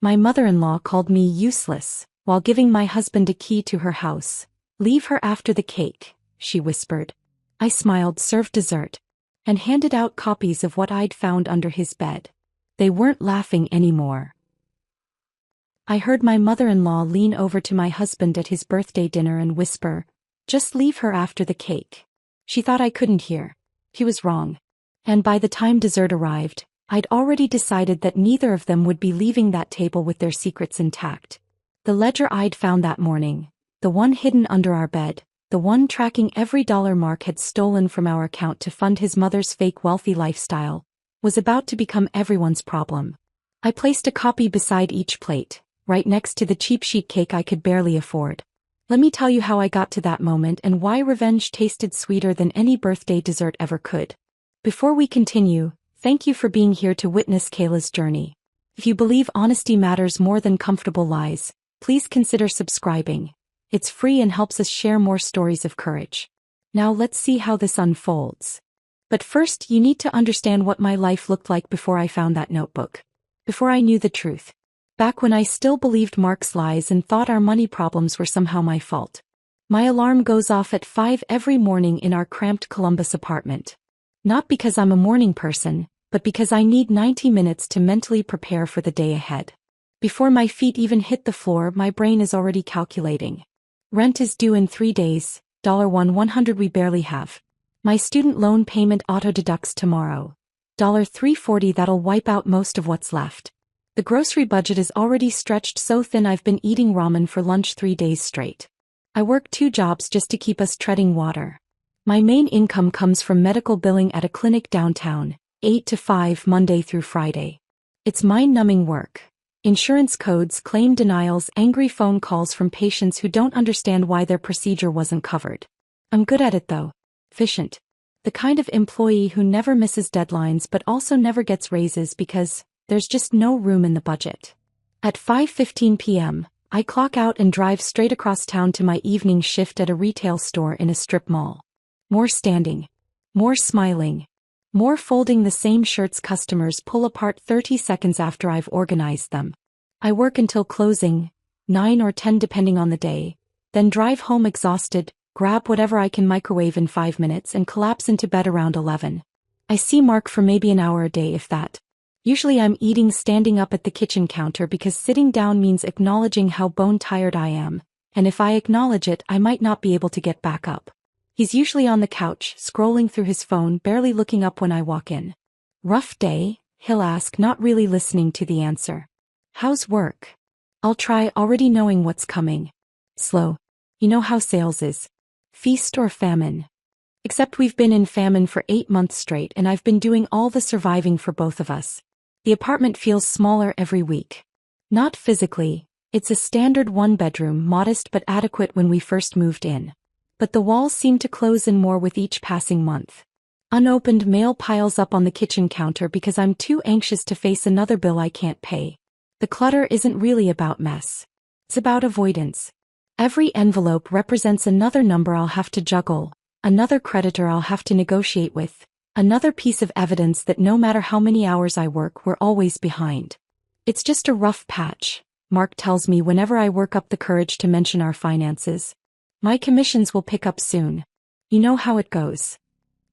My mother-in-law called me useless, while giving my husband a key to her house. "Leave her after the cake," she whispered. I smiled, served dessert, and handed out copies of what I'd found under his bed. They weren't laughing anymore. I heard my mother-in-law lean over to my husband at his birthday dinner and whisper, "Just leave her after the cake." She thought I couldn't hear. He was wrong. And by the time dessert arrived, I'd already decided that neither of them would be leaving that table with their secrets intact. The ledger I'd found that morning, the one hidden under our bed, the one tracking every dollar Mark had stolen from our account to fund his mother's fake wealthy lifestyle, was about to become everyone's problem. I placed a copy beside each plate, right next to the cheap sheet cake I could barely afford. Let me tell you how I got to that moment and why revenge tasted sweeter than any birthday dessert ever could. Before we continue, thank you for being here to witness Kayla's journey. If you believe honesty matters more than comfortable lies, please consider subscribing. It's free and helps us share more stories of courage. Now let's see how this unfolds. But first, you need to understand what my life looked like before I found that notebook. Before I knew the truth. Back when I still believed Mark's lies and thought our money problems were somehow my fault. My alarm goes off at 5 every morning in our cramped Columbus apartment. Not because I'm a morning person, but because I need 90 minutes to mentally prepare for the day ahead. Before my feet even hit the floor, my brain is already calculating. Rent is due in 3 days, $100 we barely have. My student loan payment auto-deducts tomorrow. $340 that'll wipe out most of what's left. The grocery budget is already stretched so thin I've been eating ramen for lunch 3 days straight. I work 2 jobs just to keep us treading water. My main income comes from medical billing at a clinic downtown, 8 to 5 Monday through Friday. It's mind-numbing work. Insurance codes, claim denials, angry phone calls from patients who don't understand why their procedure wasn't covered. I'm good at it though. Efficient. The kind of employee who never misses deadlines but also never gets raises because there's just no room in the budget. At 5:15 p.m., I clock out and drive straight across town to my evening shift at a retail store in a strip mall. More standing. More smiling. More folding the same shirts customers pull apart 30 seconds after I've organized them. I work until closing, 9 or 10 depending on the day, then drive home exhausted, grab whatever I can microwave in 5 minutes and collapse into bed around 11. I see Mark for maybe an hour a day if that. Usually I'm eating standing up at the kitchen counter because sitting down means acknowledging how bone-tired I am, and if I acknowledge it I might not be able to get back up. He's usually on the couch, scrolling through his phone, barely looking up when I walk in. "Rough day?" he'll ask, not really listening to the answer. "How's work?" I'll try, already knowing what's coming. "Slow. You know how sales is. Feast or famine." Except we've been in famine for 8 months straight and I've been doing all the surviving for both of us. The apartment feels smaller every week. Not physically, it's a standard 1-bedroom, modest but adequate when we first moved in. But the walls seem to close in more with each passing month. Unopened mail piles up on the kitchen counter because I'm too anxious to face another bill I can't pay. The clutter isn't really about mess. It's about avoidance. Every envelope represents another number I'll have to juggle, another creditor I'll have to negotiate with, another piece of evidence that no matter how many hours I work, we're always behind. "It's just a rough patch," Mark tells me whenever I work up the courage to mention our finances. "My commissions will pick up soon. You know how it goes."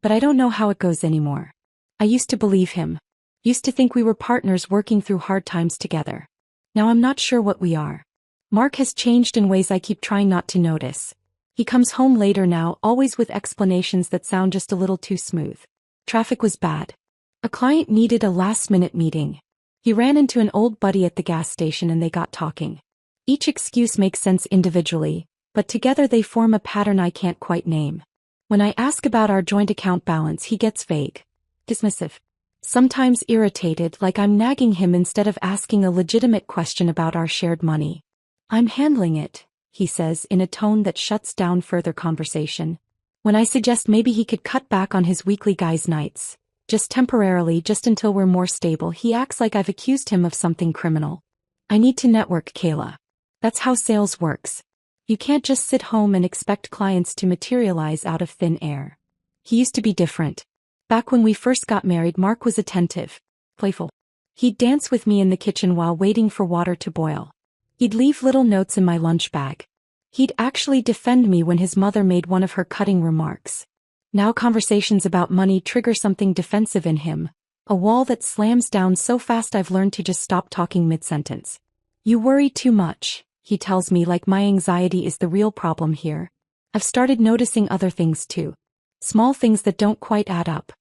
But I don't know how it goes anymore. I used to believe him. Used to think we were partners working through hard times together. Now I'm not sure what we are. Mark has changed in ways I keep trying not to notice. He comes home later now, always with explanations that sound just a little too smooth. Traffic was bad. A client needed a last-minute meeting. He ran into an old buddy at the gas station and they got talking. Each excuse makes sense individually, but together they form a pattern I can't quite name. When I ask about our joint account balance, he gets vague, dismissive, sometimes irritated, like I'm nagging him instead of asking a legitimate question about our shared money. "I'm handling it," he says in a tone that shuts down further conversation. When I suggest maybe he could cut back on his weekly guys' nights, just temporarily, just until we're more stable, he acts like I've accused him of something criminal. I need to network, Kayla. That's how sales works. You can't just sit home and expect clients to materialize out of thin air. He used to be different. Back when we first got married, Mark was attentive, playful. He'd dance with me in the kitchen while waiting for water to boil. He'd leave little notes in my lunch bag. He'd actually defend me when his mother made one of her cutting remarks. Now conversations about money trigger something defensive in him, a wall that slams down so fast I've learned to just stop talking mid-sentence. You worry too much, he tells me, like my anxiety is the real problem here. I've started noticing other things too. Small things that don't quite add up.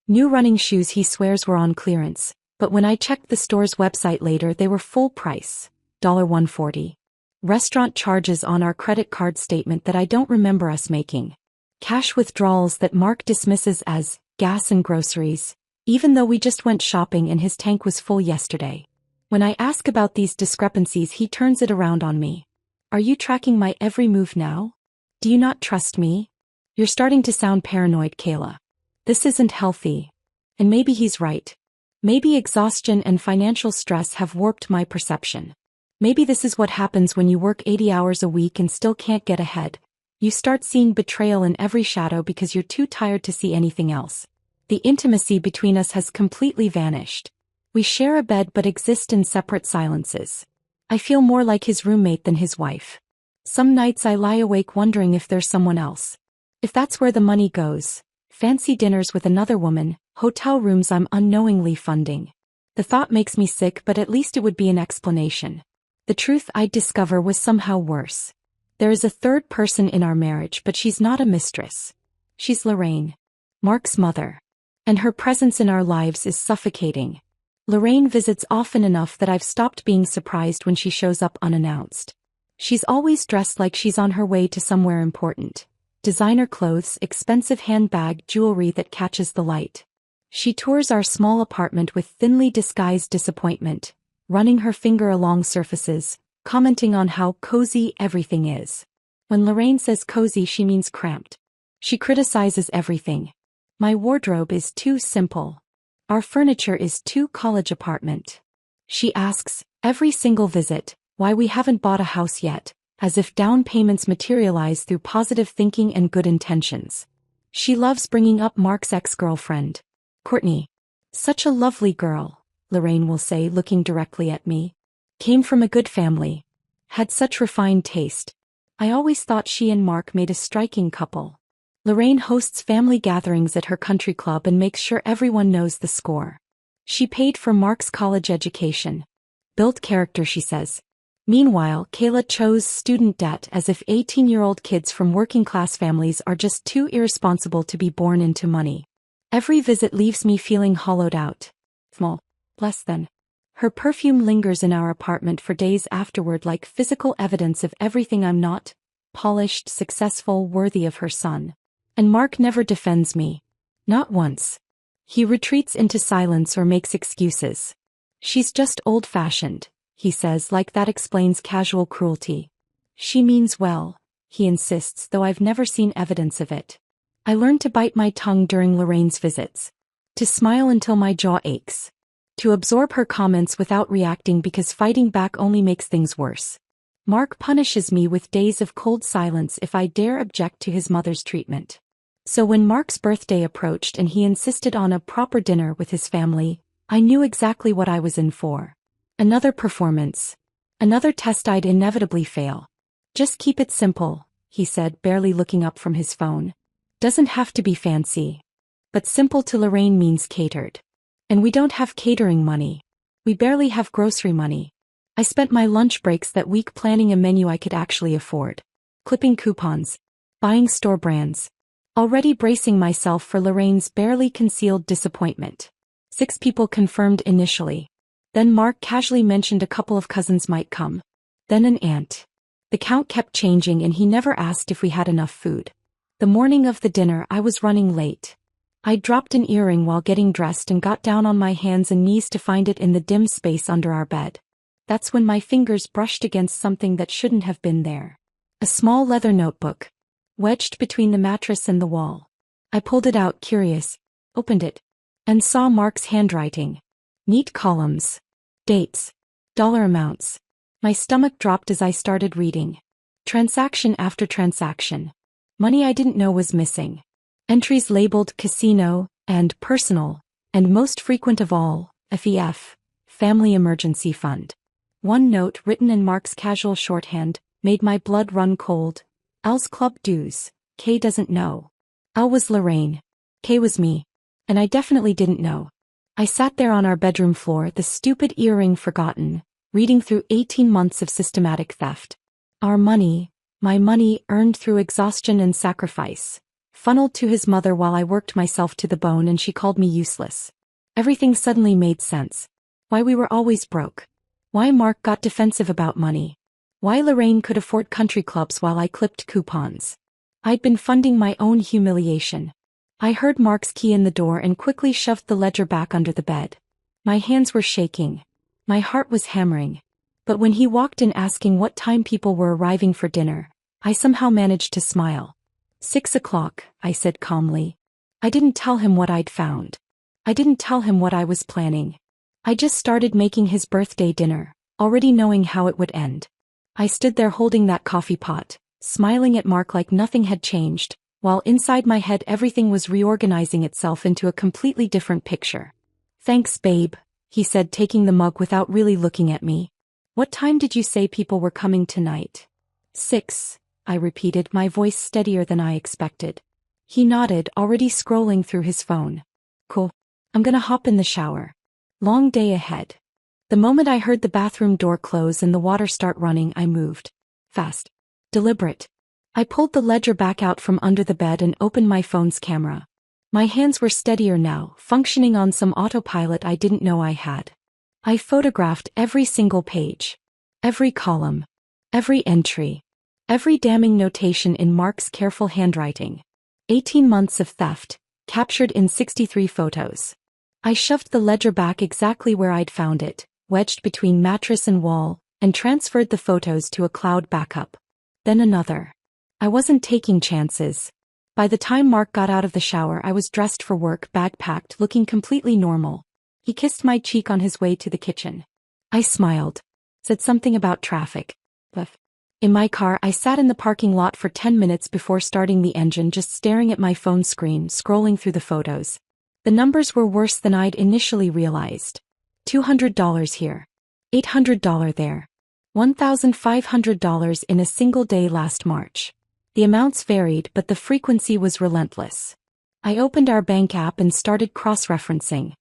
New running shoes he swears were on clearance, but when I checked the store's website later they were full price, $140. Restaurant charges on our credit card statement that I don't remember us making. Cash withdrawals that Mark dismisses as gas and groceries, even though we just went shopping and his tank was full yesterday. When I ask about these discrepancies he turns it around on me. Are you tracking my every move now? Do you not trust me? You're starting to sound paranoid, Kayla. This isn't healthy. And maybe he's right. Maybe exhaustion and financial stress have warped my perception. Maybe this is what happens when you work 80 hours a week and still can't get ahead. You start seeing betrayal in every shadow because you're too tired to see anything else. The intimacy between us has completely vanished. We share a bed but exist in separate silences. I feel more like his roommate than his wife. Some nights I lie awake wondering if there's someone else. If that's where the money goes. Fancy dinners with another woman, hotel rooms I'm unknowingly funding. The thought makes me sick, but at least it would be an explanation. The truth I'd discover was somehow worse. There is a third person in our marriage, but she's not a mistress. She's Lorraine, Mark's mother. And her presence in our lives is suffocating. Lorraine visits often enough that I've stopped being surprised when she shows up unannounced. She's always dressed like she's on her way to somewhere important. Designer clothes, expensive handbag, jewelry that catches the light. She tours our small apartment with thinly disguised disappointment, running her finger along surfaces, commenting on how cozy everything is. When Lorraine says cozy, she means cramped. She criticizes everything. My wardrobe is too simple. Our furniture is too college apartment. She asks, every single visit, why we haven't bought a house yet, as if down payments materialize through positive thinking and good intentions. She loves bringing up Mark's ex-girlfriend, Courtney. Such a lovely girl, Lorraine will say, looking directly at me. Came from a good family. Had such refined taste. I always thought she and Mark made a striking couple. Lorraine hosts family gatherings at her country club and makes sure everyone knows the score. She paid for Mark's college education. Built character, she says. Meanwhile, Kayla chose student debt as if 18-year-old kids from working-class families are just too irresponsible to be born into money. Every visit leaves me feeling hollowed out. Less than. Her perfume lingers in our apartment for days afterward, like physical evidence of everything I'm not: polished, successful, worthy of her son. And Mark never defends me. Not once. He retreats into silence or makes excuses. She's just old-fashioned, he says, like that explains casual cruelty. She means well, he insists, though I've never seen evidence of it. I learned to bite my tongue during Lorraine's visits. To smile until my jaw aches. To absorb her comments without reacting, because fighting back only makes things worse. Mark punishes me with days of cold silence if I dare object to his mother's treatment. So when Mark's birthday approached and he insisted on a proper dinner with his family, I knew exactly what I was in for. Another performance. Another test I'd inevitably fail. Just keep it simple, he said, barely looking up from his phone. Doesn't have to be fancy. But simple to Lorraine means catered. And we don't have catering money. We barely have grocery money. I spent my lunch breaks that week planning a menu I could actually afford. Clipping coupons. Buying store brands. Already bracing myself for Lorraine's barely concealed disappointment. 6 people confirmed initially. Then Mark casually mentioned a couple of cousins might come. Then an aunt. The count kept changing and he never asked if we had enough food. The morning of the dinner I was running late. I dropped an earring while getting dressed and got down on my hands and knees to find it in the dim space under our bed. That's when my fingers brushed against something that shouldn't have been there. A small leather notebook. Wedged between the mattress and the wall. I pulled it out, curious, opened it, and saw Mark's handwriting. Neat columns. Dates. Dollar amounts. My stomach dropped as I started reading. Transaction after transaction. Money I didn't know was missing. Entries labeled casino and personal, and most frequent of all, FEF, family emergency fund. One note written in Mark's casual shorthand made my blood run cold. Al's club dues. Kay doesn't know. Al was Lorraine. Kay was me. And I definitely didn't know. I sat there on our bedroom floor, the stupid earring forgotten, reading through 18 months of systematic theft. Our money, my money earned through exhaustion and sacrifice, funneled to his mother while I worked myself to the bone and she called me useless. Everything suddenly made sense. Why we were always broke. Why Mark got defensive about money. Why Lorraine could afford country clubs while I clipped coupons. I'd been funding my own humiliation. I heard Mark's key in the door and quickly shoved the ledger back under the bed. My hands were shaking. My heart was hammering. But when he walked in asking what time people were arriving for dinner, I somehow managed to smile. 6 o'clock, I said calmly. I didn't tell him what I'd found. I didn't tell him what I was planning. I just started making his birthday dinner, already knowing how it would end. I stood there holding that coffee pot, smiling at Mark like nothing had changed, while inside my head everything was reorganizing itself into a completely different picture. Thanks, babe, he said, taking the mug without really looking at me. What time did you say people were coming tonight? 6, I repeated, my voice steadier than I expected. He nodded, already scrolling through his phone. Cool. I'm gonna hop in the shower. Long day ahead. The moment I heard the bathroom door close and the water start running, I moved. Fast. Deliberate. I pulled the ledger back out from under the bed and opened my phone's camera. My hands were steadier now, functioning on some autopilot I didn't know I had. I photographed every single page. Every column. Every entry. Every damning notation in Mark's careful handwriting. 18 months of theft, captured in 63 photos. I shoved the ledger back exactly where I'd found it, wedged between mattress and wall, and transferred the photos to a cloud backup. Then another. I wasn't taking chances. By the time Mark got out of the shower, I was dressed for work, bag packed, looking completely normal. He kissed my cheek on his way to the kitchen. I smiled. Said something about traffic. In my car, I sat in the parking lot for 10 minutes before starting the engine, just staring at my phone screen, scrolling through the photos. The numbers were worse than I'd initially realized. $200 here. $800 there. $1,500 in a single day last March. The amounts varied, but the frequency was relentless. I opened our bank app and started cross-referencing.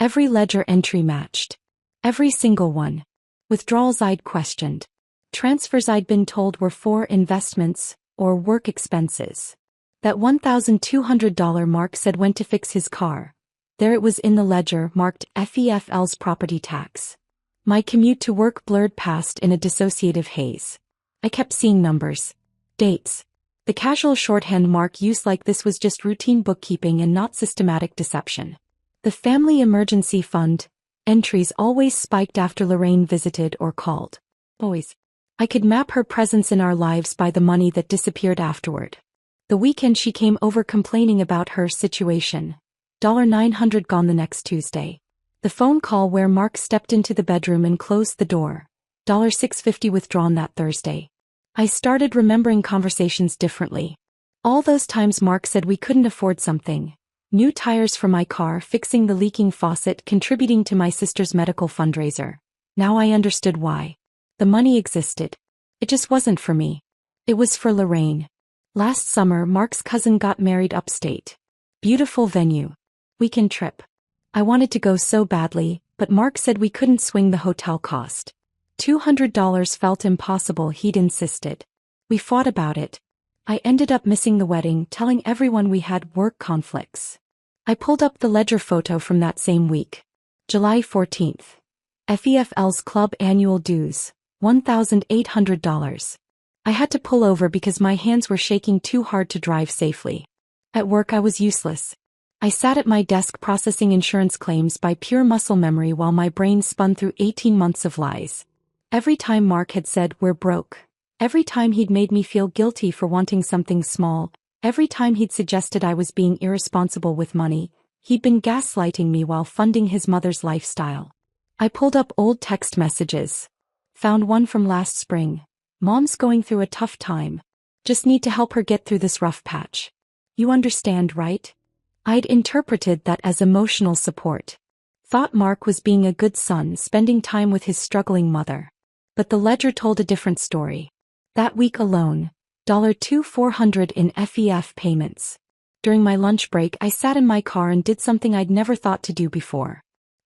Every ledger entry matched. Every single one. Withdrawals I'd questioned. Transfers I'd been told were for investments or work expenses. That $1,200 Mark said went to fix his car. There it was in the ledger, marked FEFL's property tax. My commute to work blurred past in a dissociative haze. I kept seeing numbers. Dates. The casual shorthand Mark used like this was just routine bookkeeping and not systematic deception. The family emergency fund entries always spiked after Lorraine visited or called. Always. I could map her presence in our lives by the money that disappeared afterward. The weekend she came over complaining about her situation. $900 gone the next Tuesday. The phone call where Mark stepped into the bedroom and closed the door. $650 withdrawn that Thursday. I started remembering conversations differently. All those times Mark said we couldn't afford something. New tires for my car, fixing the leaking faucet, contributing to my sister's medical fundraiser. Now I understood why. The money existed. It just wasn't for me. It was for Lorraine. Last summer, Mark's cousin got married upstate. Beautiful venue. Weekend trip. I wanted to go so badly, but Mark said we couldn't swing the hotel cost. $200 felt impossible, he'd insisted. We fought about it. I ended up missing the wedding, telling everyone we had work conflicts. I pulled up the ledger photo from that same week. July 14th. FEFL's club annual dues. $1,800. I had to pull over because my hands were shaking too hard to drive safely. At work I was useless. I sat at my desk processing insurance claims by pure muscle memory while my brain spun through 18 months of lies. Every time Mark had said, "We're broke." Every time he'd made me feel guilty for wanting something small. Every time he'd suggested I was being irresponsible with money. He'd been gaslighting me while funding his mother's lifestyle. I pulled up old text messages. Found one from last spring. "Mom's going through a tough time. Just need to help her get through this rough patch. You understand, right?" I'd interpreted that as emotional support. Thought Mark was being a good son, spending time with his struggling mother. But the ledger told a different story. That week alone, $2,400 in FEF payments. During my lunch break, I sat in my car and did something I'd never thought to do before.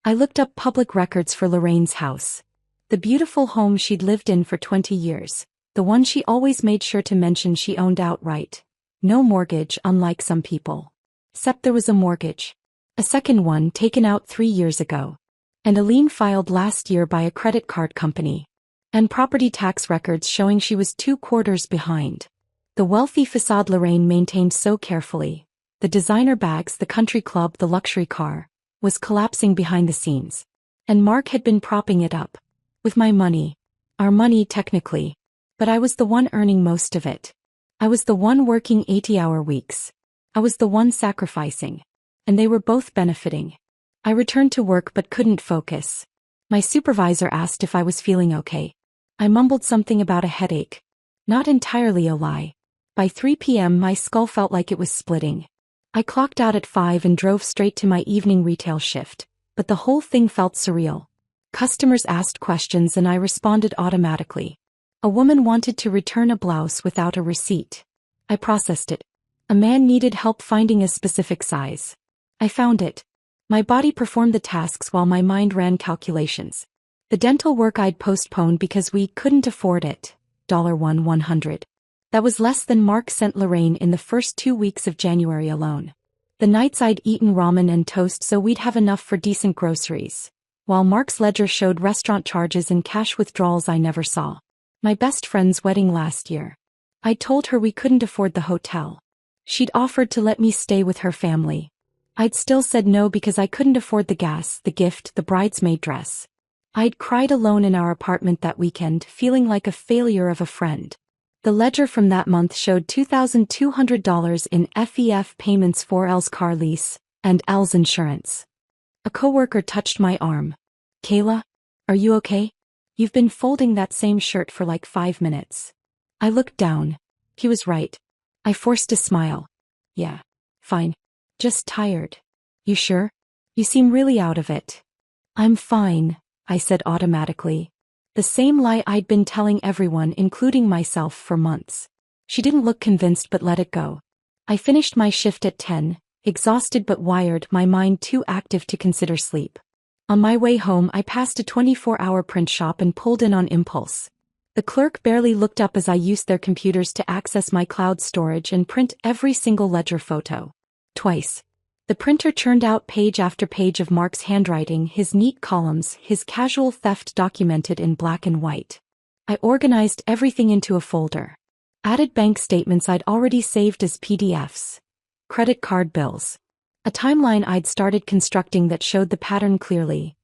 I looked up public records for Lorraine's house. The beautiful home she'd lived in for 20 years. The one she always made sure to mention she owned outright. No mortgage, unlike some people. Except there was a mortgage. A second one taken out 3 years ago. And a lien filed last year by a credit card company. And property tax records showing she was 2 quarters behind. The wealthy facade Lorraine maintained so carefully. The designer bags, the country club, the luxury car, was collapsing behind the scenes. And Mark had been propping it up. With my money. Our money, technically. But I was the one earning most of it. I was the one working 80-hour weeks. I was the one sacrificing. And they were both benefiting. I returned to work but couldn't focus. My supervisor asked if I was feeling okay. I mumbled something about a headache. Not entirely a lie. By 3 p.m. my skull felt like it was splitting. I clocked out at 5 and drove straight to my evening retail shift, but the whole thing felt surreal. Customers asked questions and I responded automatically. A woman wanted to return a blouse without a receipt. I processed it. A man needed help finding a specific size. I found it. My body performed the tasks while my mind ran calculations. The dental work I'd postponed because we couldn't afford it. $100. That was less than Mark sent Lorraine in the first 2 weeks of January alone. The nights I'd eaten ramen and toast so we'd have enough for decent groceries. While Mark's ledger showed restaurant charges and cash withdrawals I never saw. My best friend's wedding last year. I told her we couldn't afford the hotel. She'd offered to let me stay with her family. I'd still said no because I couldn't afford the gas, the gift, the bridesmaid dress. I'd cried alone in our apartment that weekend, feeling like a failure of a friend. The ledger from that month showed $2,200 in FEF payments for Elle's car lease and Elle's insurance. A coworker touched my arm. Kayla? Are you okay? You've been folding that same shirt for like 5 minutes. I looked down. He was right. I forced a smile. Yeah. Fine. Just tired. You sure? You seem really out of it. I'm fine, I said automatically. The same lie I'd been telling everyone, including myself, for months. She didn't look convinced but let it go. I finished my shift at 10, exhausted but wired, my mind too active to consider sleep. On my way home I passed a 24-hour print shop and pulled in on impulse. The clerk barely looked up as I used their computers to access my cloud storage and print every single ledger photo. Twice. The printer churned out page after page of Mark's handwriting, his neat columns, his casual theft documented in black and white. I organized everything into a folder. Added bank statements I'd already saved as PDFs. Credit card bills. A timeline I'd started constructing that showed the pattern clearly.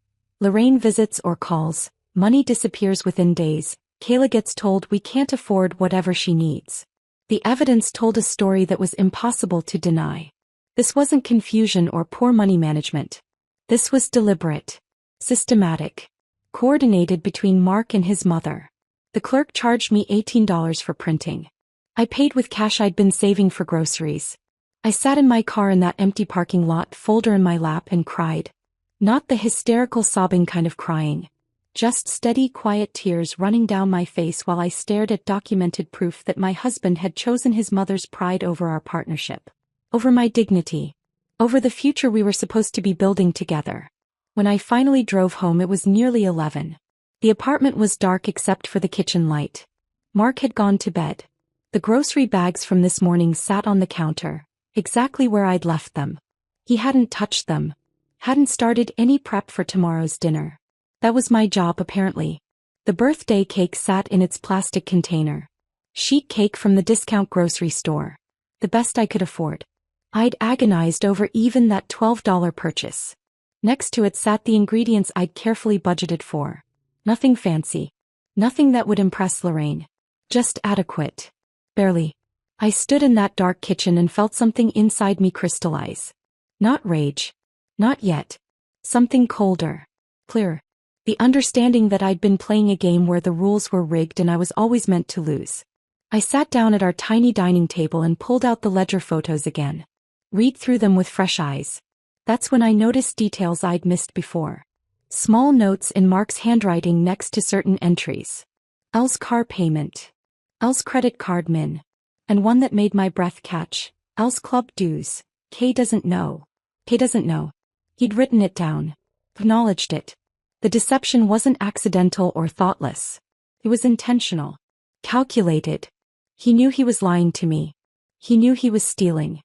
Lorraine visits or calls, money disappears within days, Kayla gets told we can't afford whatever she needs. The evidence told a story that was impossible to deny. This wasn't confusion or poor money management. This was deliberate, systematic, coordinated between Mark and his mother. The clerk charged me $18 for printing. I paid with cash I'd been saving for groceries. I sat in my car in that empty parking lot, folder in my lap, and cried. Not the hysterical sobbing kind of crying. Just steady, quiet tears running down my face while I stared at documented proof that my husband had chosen his mother's pride over our partnership. Over my dignity. Over the future we were supposed to be building together. When I finally drove home it was nearly 11. The apartment was dark except for the kitchen light. Mark had gone to bed. The grocery bags from this morning sat on the counter, exactly where I'd left them. He hadn't touched them. Hadn't started any prep for tomorrow's dinner. That was my job apparently. The birthday cake sat in its plastic container. Sheet cake from the discount grocery store. The best I could afford. I'd agonized over even that $12 purchase. Next to it sat the ingredients I'd carefully budgeted for. Nothing fancy. Nothing that would impress Lorraine. Just adequate. Barely. I stood in that dark kitchen and felt something inside me crystallize. Not rage. Not yet. Something colder. Clearer. The understanding that I'd been playing a game where the rules were rigged and I was always meant to lose. I sat down at our tiny dining table and pulled out the ledger photos again. Read through them with fresh eyes. That's when I noticed details I'd missed before. Small notes in Mark's handwriting next to certain entries. L's car payment. L's credit card min. And one that made my breath catch. L's club dues. K doesn't know. K doesn't know. He'd written it down. Acknowledged it. The deception wasn't accidental or thoughtless. It was intentional. Calculated. He knew he was lying to me. He knew he was stealing.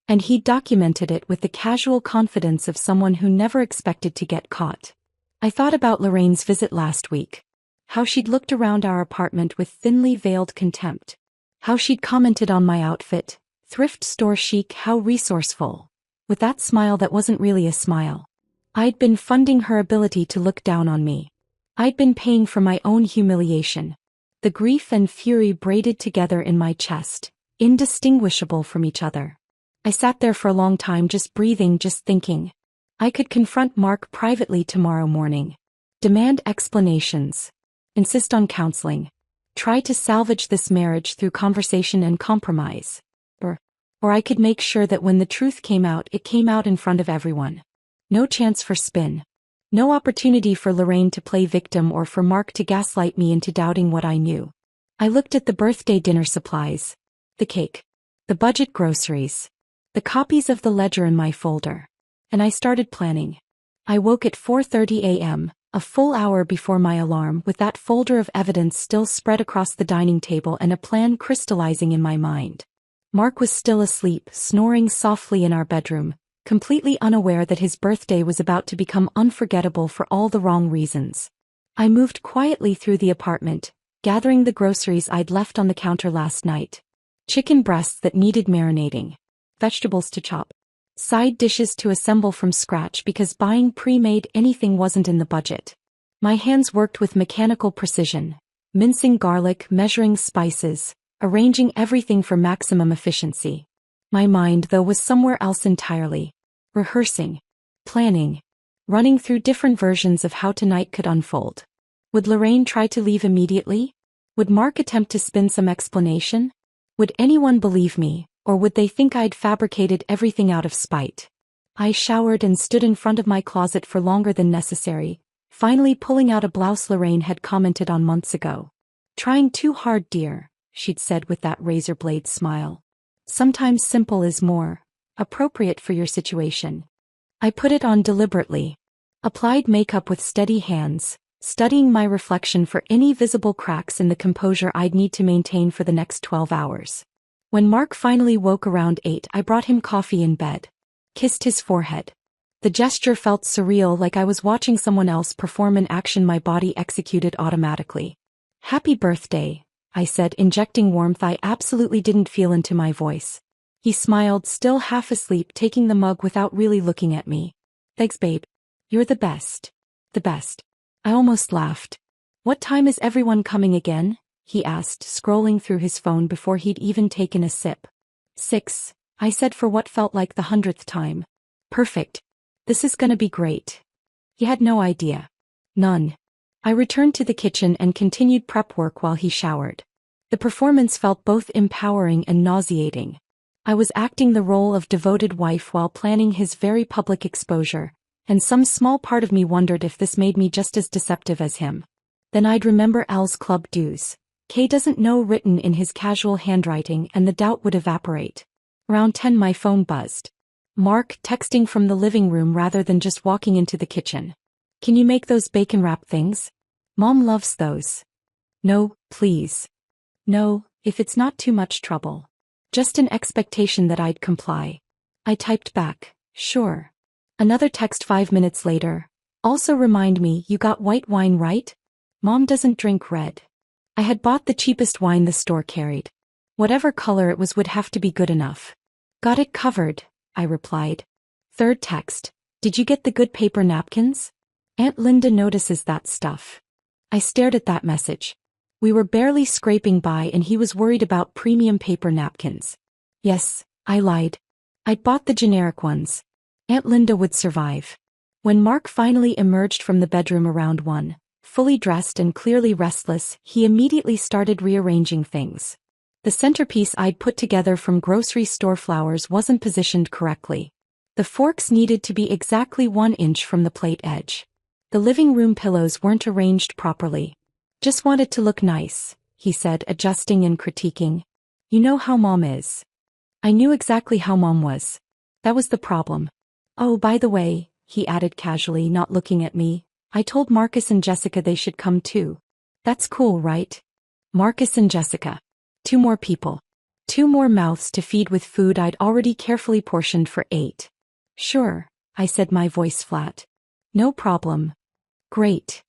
And he documented it with the casual confidence of someone who never expected to get caught. I thought about Lorraine's visit last week. How she'd looked around our apartment with thinly veiled contempt. How she'd commented on my outfit, thrift store chic, how resourceful. With that smile that wasn't really a smile. I'd been funding her ability to look down on me. I'd been paying for my own humiliation. The grief and fury braided together in my chest, indistinguishable from each other. I sat there for a long time just breathing, just thinking. I could confront Mark privately tomorrow morning. Demand explanations. Insist on counseling. Try to salvage this marriage through conversation and compromise. Or I could make sure that when the truth came out, it came out in front of everyone. No chance for spin. No opportunity for Lorraine to play victim or for Mark to gaslight me into doubting what I knew. I looked at the birthday dinner supplies. The cake. The budget groceries. The copies of the ledger in my folder. And I started planning. I woke at 4:30 a.m., a full hour before my alarm, with that folder of evidence still spread across the dining table and a plan crystallizing in my mind. Mark was still asleep, snoring softly in our bedroom, completely unaware that his birthday was about to become unforgettable for all the wrong reasons. I moved quietly through the apartment, gathering the groceries I'd left on the counter last night. Chicken breasts that needed marinating. Vegetables to chop. Side dishes to assemble from scratch because buying pre-made anything wasn't in the budget. My hands worked with mechanical precision, mincing garlic, measuring spices, arranging everything for maximum efficiency. My mind, though, was somewhere else entirely. Rehearsing. Planning. Running through different versions of how tonight could unfold. Would Lorraine try to leave immediately? Would Mark attempt to spin some explanation? Would anyone believe me, or would they think I'd fabricated everything out of spite? I showered and stood in front of my closet for longer than necessary, finally pulling out a blouse Lorraine had commented on months ago. Trying too hard, dear, she'd said with that razor blade smile. Sometimes simple is more appropriate for your situation. I put it on deliberately. Applied makeup with steady hands, studying my reflection for any visible cracks in the composure I'd need to maintain for the next 12 hours. When Mark finally woke around 8, I brought him coffee in bed. Kissed his forehead. The gesture felt surreal, like I was watching someone else perform an action my body executed automatically. Happy birthday, I said, injecting warmth I absolutely didn't feel into my voice. He smiled, still half asleep, taking the mug without really looking at me. Thanks, babe. You're the best. The best. I almost laughed. What time is everyone coming again? He asked, scrolling through his phone before he'd even taken a sip. 6, I said for what felt like the 100th time. Perfect. This is gonna be great. He had no idea. None. I returned to the kitchen and continued prep work while he showered. The performance felt both empowering and nauseating. I was acting the role of devoted wife while planning his very public exposure, and some small part of me wondered if this made me just as deceptive as him. Then I'd remember Al's club dues. K doesn't know written in his casual handwriting, and the doubt would evaporate. Around 10 my phone buzzed. Mark, texting from the living room rather than just walking into the kitchen. Can you make those bacon wrap things? Mom loves those. No, please. No, if it's not too much trouble. Just an expectation that I'd comply. I typed back, sure. Another text 5 minutes later. Also remind me, you got white wine right? Mom doesn't drink red. I had bought the cheapest wine the store carried. Whatever color it was would have to be good enough. Got it covered, I replied. Third text. Did you get the good paper napkins? Aunt Linda notices that stuff. I stared at that message. We were barely scraping by and he was worried about premium paper napkins. Yes, I lied. I'd bought the generic ones. Aunt Linda would survive. When Mark finally emerged from the bedroom around 1, fully dressed and clearly restless, he immediately started rearranging things. The centerpiece I'd put together from grocery store flowers wasn't positioned correctly. The forks needed to be exactly 1 inch from the plate edge. The living room pillows weren't arranged properly. Just wanted to look nice, he said, adjusting and critiquing. You know how Mom is. I knew exactly how Mom was. That was the problem. Oh, by the way, he added casually, not looking at me, I told Marcus and Jessica they should come too. That's cool, right? Marcus and Jessica. 2 more people. 2 more mouths to feed with food I'd already carefully portioned for 8. Sure, I said, my voice flat. No problem. Great.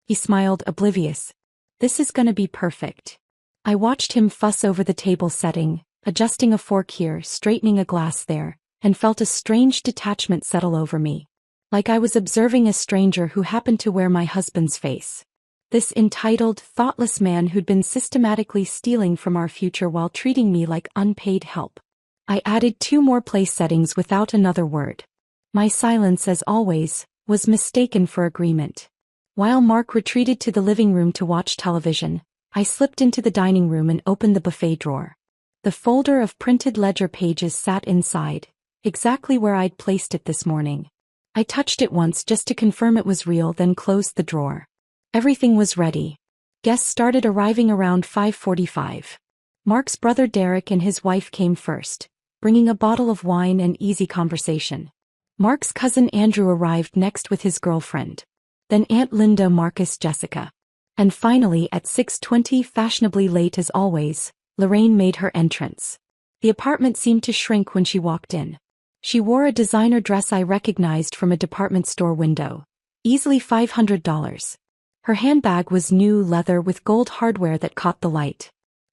He smiled, oblivious. This is gonna be perfect. I watched him fuss over the table setting, adjusting a fork here, straightening a glass there, and felt a strange detachment settle over me. Like I was observing a stranger who happened to wear my husband's face. This entitled, thoughtless man who'd been systematically stealing from our future while treating me like unpaid help. I added 2 more place settings without another word. My silence, as always, was mistaken for agreement. While Mark retreated to the living room to watch television, I slipped into the dining room and opened the buffet drawer. The folder of printed ledger pages sat inside, exactly where I'd placed it this morning. I touched it once just to confirm it was real, then closed the drawer. Everything was ready. Guests started arriving around 5:45. Mark's brother Derek and his wife came first, bringing a bottle of wine and easy conversation. Mark's cousin Andrew arrived next with his girlfriend. Then Aunt Linda, Marcus, Jessica. And finally, at 6:20, fashionably late as always, Lorraine made her entrance. The apartment seemed to shrink when she walked in. She wore a designer dress I recognized from a department store window. Easily $500. Her handbag was new leather with gold hardware that caught the light.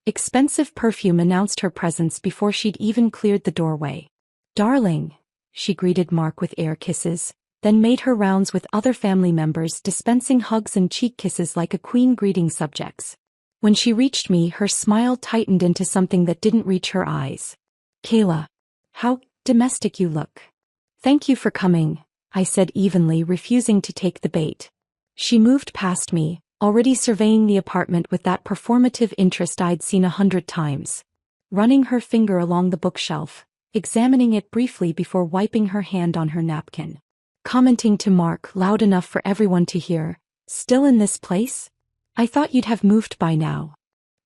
Expensive perfume announced her presence before she'd even cleared the doorway. Darling, she greeted Mark with air kisses, then made her rounds with other family members, dispensing hugs and cheek kisses like a queen greeting subjects. When she reached me, her smile tightened into something that didn't reach her eyes. Kayla, how domestic you look. Thank you for coming, I said evenly, refusing to take the bait. She moved past me, already surveying the apartment with that performative interest I'd seen 100 times. Running her finger along the bookshelf, examining it briefly before wiping her hand on her napkin. Commenting to Mark loud enough for everyone to hear, "Still in this place? I thought you'd have moved by now."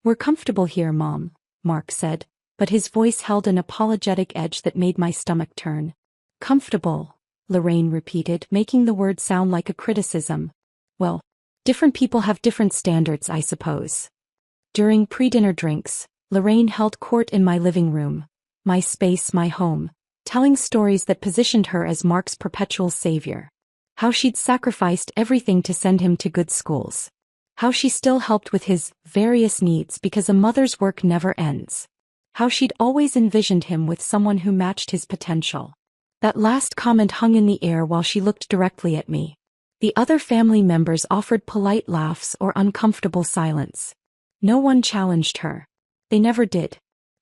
"We're comfortable here, Mom," Mark said, but his voice held an apologetic edge that made my stomach turn. "Comfortable," Lorraine repeated, making the word sound like a criticism. Well, different people have different standards, I suppose. During pre-dinner drinks, Lorraine held court in my living room, my space, my home, telling stories that positioned her as Mark's perpetual savior. How she'd sacrificed everything to send him to good schools. How she still helped with his various needs because a mother's work never ends. How she'd always envisioned him with someone who matched his potential. That last comment hung in the air while she looked directly at me. The other family members offered polite laughs or uncomfortable silence. No one challenged her. They never did.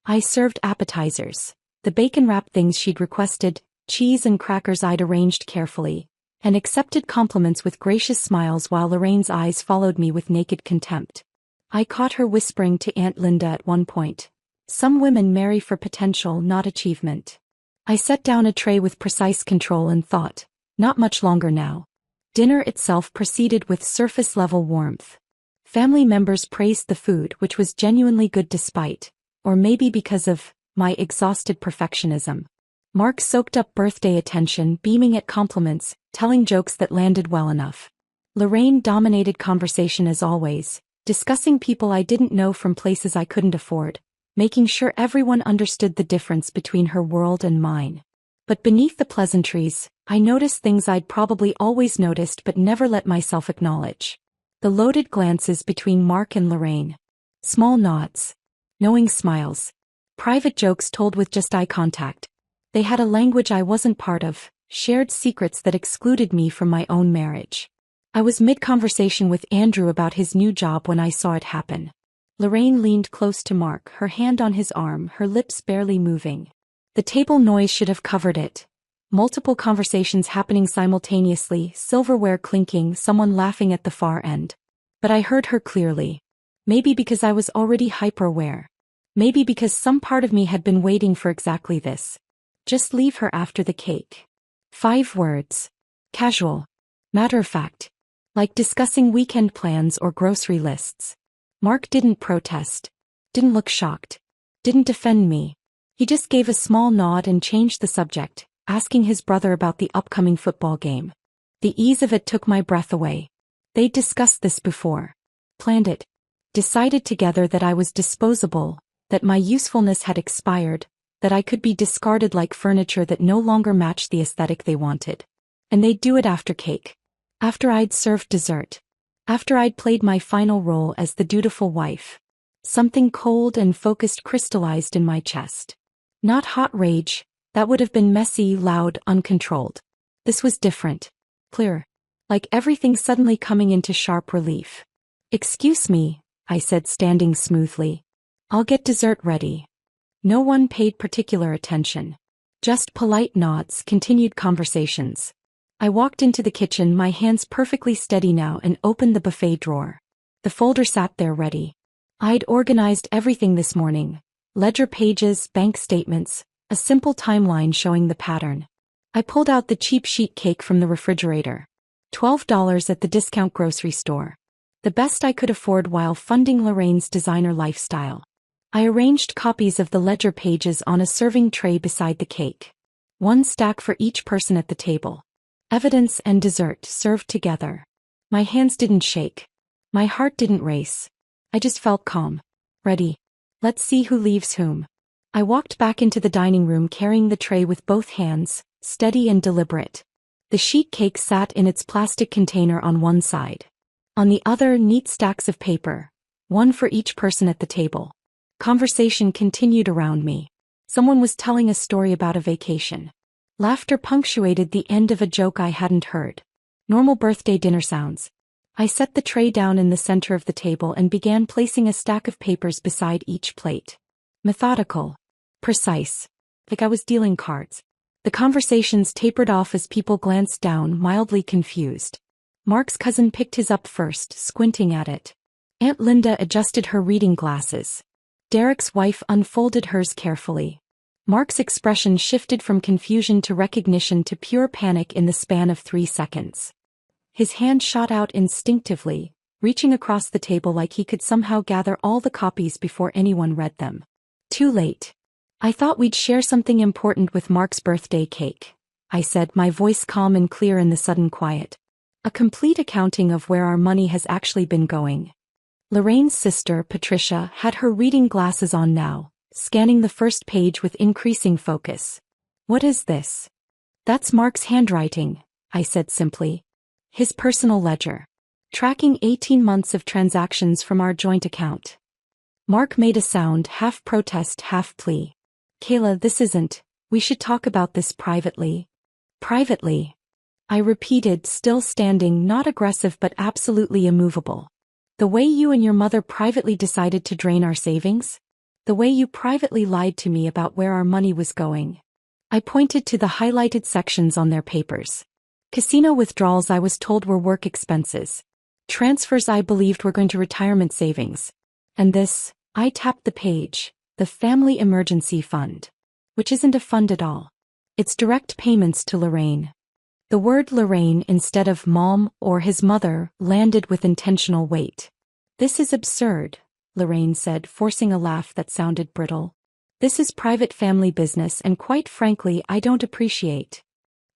I served appetizers, the bacon-wrapped things she'd requested, cheese and crackers I'd arranged carefully, and accepted compliments with gracious smiles while Lorraine's eyes followed me with naked contempt. I caught her whispering to Aunt Linda at one point, "Some women marry for potential, not achievement." I set down a tray with precise control and thought, not much longer now. Dinner itself proceeded with surface-level warmth. Family members praised the food, which was genuinely good despite, or maybe because of, my exhausted perfectionism. Mark soaked up birthday attention, beaming at compliments, telling jokes that landed well enough. Lorraine dominated conversation as always, discussing people I didn't know from places I couldn't afford, making sure everyone understood the difference between her world and mine. But beneath the pleasantries, I noticed things I'd probably always noticed but never let myself acknowledge. The loaded glances between Mark and Lorraine. Small nods. Knowing smiles. Private jokes told with just eye contact. They had a language I wasn't part of, shared secrets that excluded me from my own marriage. I was mid-conversation with Andrew about his new job when I saw it happen. Lorraine leaned close to Mark, her hand on his arm, her lips barely moving. The table noise should have covered it. Multiple conversations happening simultaneously, silverware clinking, someone laughing at the far end. But I heard her clearly. Maybe because I was already hyper-aware. Maybe because some part of me had been waiting for exactly this. Just leave her after the cake. 5 words. Casual. Matter of fact. Like discussing weekend plans or grocery lists. Mark didn't protest. Didn't look shocked. Didn't defend me. He just gave a small nod and changed the subject, asking his brother about the upcoming football game. The ease of it took my breath away. They'd discussed this before. Planned it. Decided together that I was disposable, that my usefulness had expired, that I could be discarded like furniture that no longer matched the aesthetic they wanted. And they'd do it after cake. After I'd served dessert. After I'd played my final role as the dutiful wife. Something cold and focused crystallized in my chest. Not hot rage, that would have been messy, loud, uncontrolled. This was different. Clear. Like everything suddenly coming into sharp relief. "Excuse me," I said, standing smoothly. "I'll get dessert ready." No one paid particular attention. Just polite nods, continued conversations. I walked into the kitchen, my hands perfectly steady now, and opened the buffet drawer. The folder sat there ready. I'd organized everything this morning. Ledger pages, bank statements, a simple timeline showing the pattern. I pulled out the cheap sheet cake from the refrigerator. $12 at the discount grocery store. The best I could afford while funding Lorraine's designer lifestyle. I arranged copies of the ledger pages on a serving tray beside the cake. One stack for each person at the table. Evidence and dessert served together. My hands didn't shake. My heart didn't race. I just felt calm. Ready. Let's see who leaves whom. I walked back into the dining room carrying the tray with both hands, steady and deliberate. The sheet cake sat in its plastic container on one side. On the other, neat stacks of paper, one for each person at the table. Conversation continued around me. Someone was telling a story about a vacation. Laughter punctuated the end of a joke I hadn't heard. Normal birthday dinner sounds. I set the tray down in the center of the table and began placing a stack of papers beside each plate. Methodical. Precise. Like I was dealing cards. The conversations tapered off as people glanced down, mildly confused. Mark's cousin picked his up first, squinting at it. Aunt Linda adjusted her reading glasses. Derek's wife unfolded hers carefully. Mark's expression shifted from confusion to recognition to pure panic in the span of 3 seconds. His hand shot out instinctively, reaching across the table like he could somehow gather all the copies before anyone read them. Too late. "I thought we'd share something important with Mark's birthday cake," I said, my voice calm and clear in the sudden quiet. "A complete accounting of where our money has actually been going." Lorraine's sister, Patricia, had her reading glasses on now, scanning the first page with increasing focus. "What is this?" "That's Mark's handwriting," I said simply. "His personal ledger. Tracking 18 months of transactions from our joint account." Mark made a sound, half protest, half plea. "Kayla, this isn't. We should talk about this privately." "Privately?" I repeated, still standing, not aggressive but absolutely immovable. "The way you and your mother privately decided to drain our savings? The way you privately lied to me about where our money was going?" I pointed to the highlighted sections on their papers. Casino withdrawals I was told were work expenses. Transfers I believed were going to retirement savings. And this, I tapped the page, the Family Emergency Fund. Which isn't a fund at all. It's direct payments to Lorraine. The word Lorraine instead of Mom or his mother landed with intentional weight. "This is absurd," Lorraine said, forcing a laugh that sounded brittle. "This is private family business and quite frankly I don't appreciate."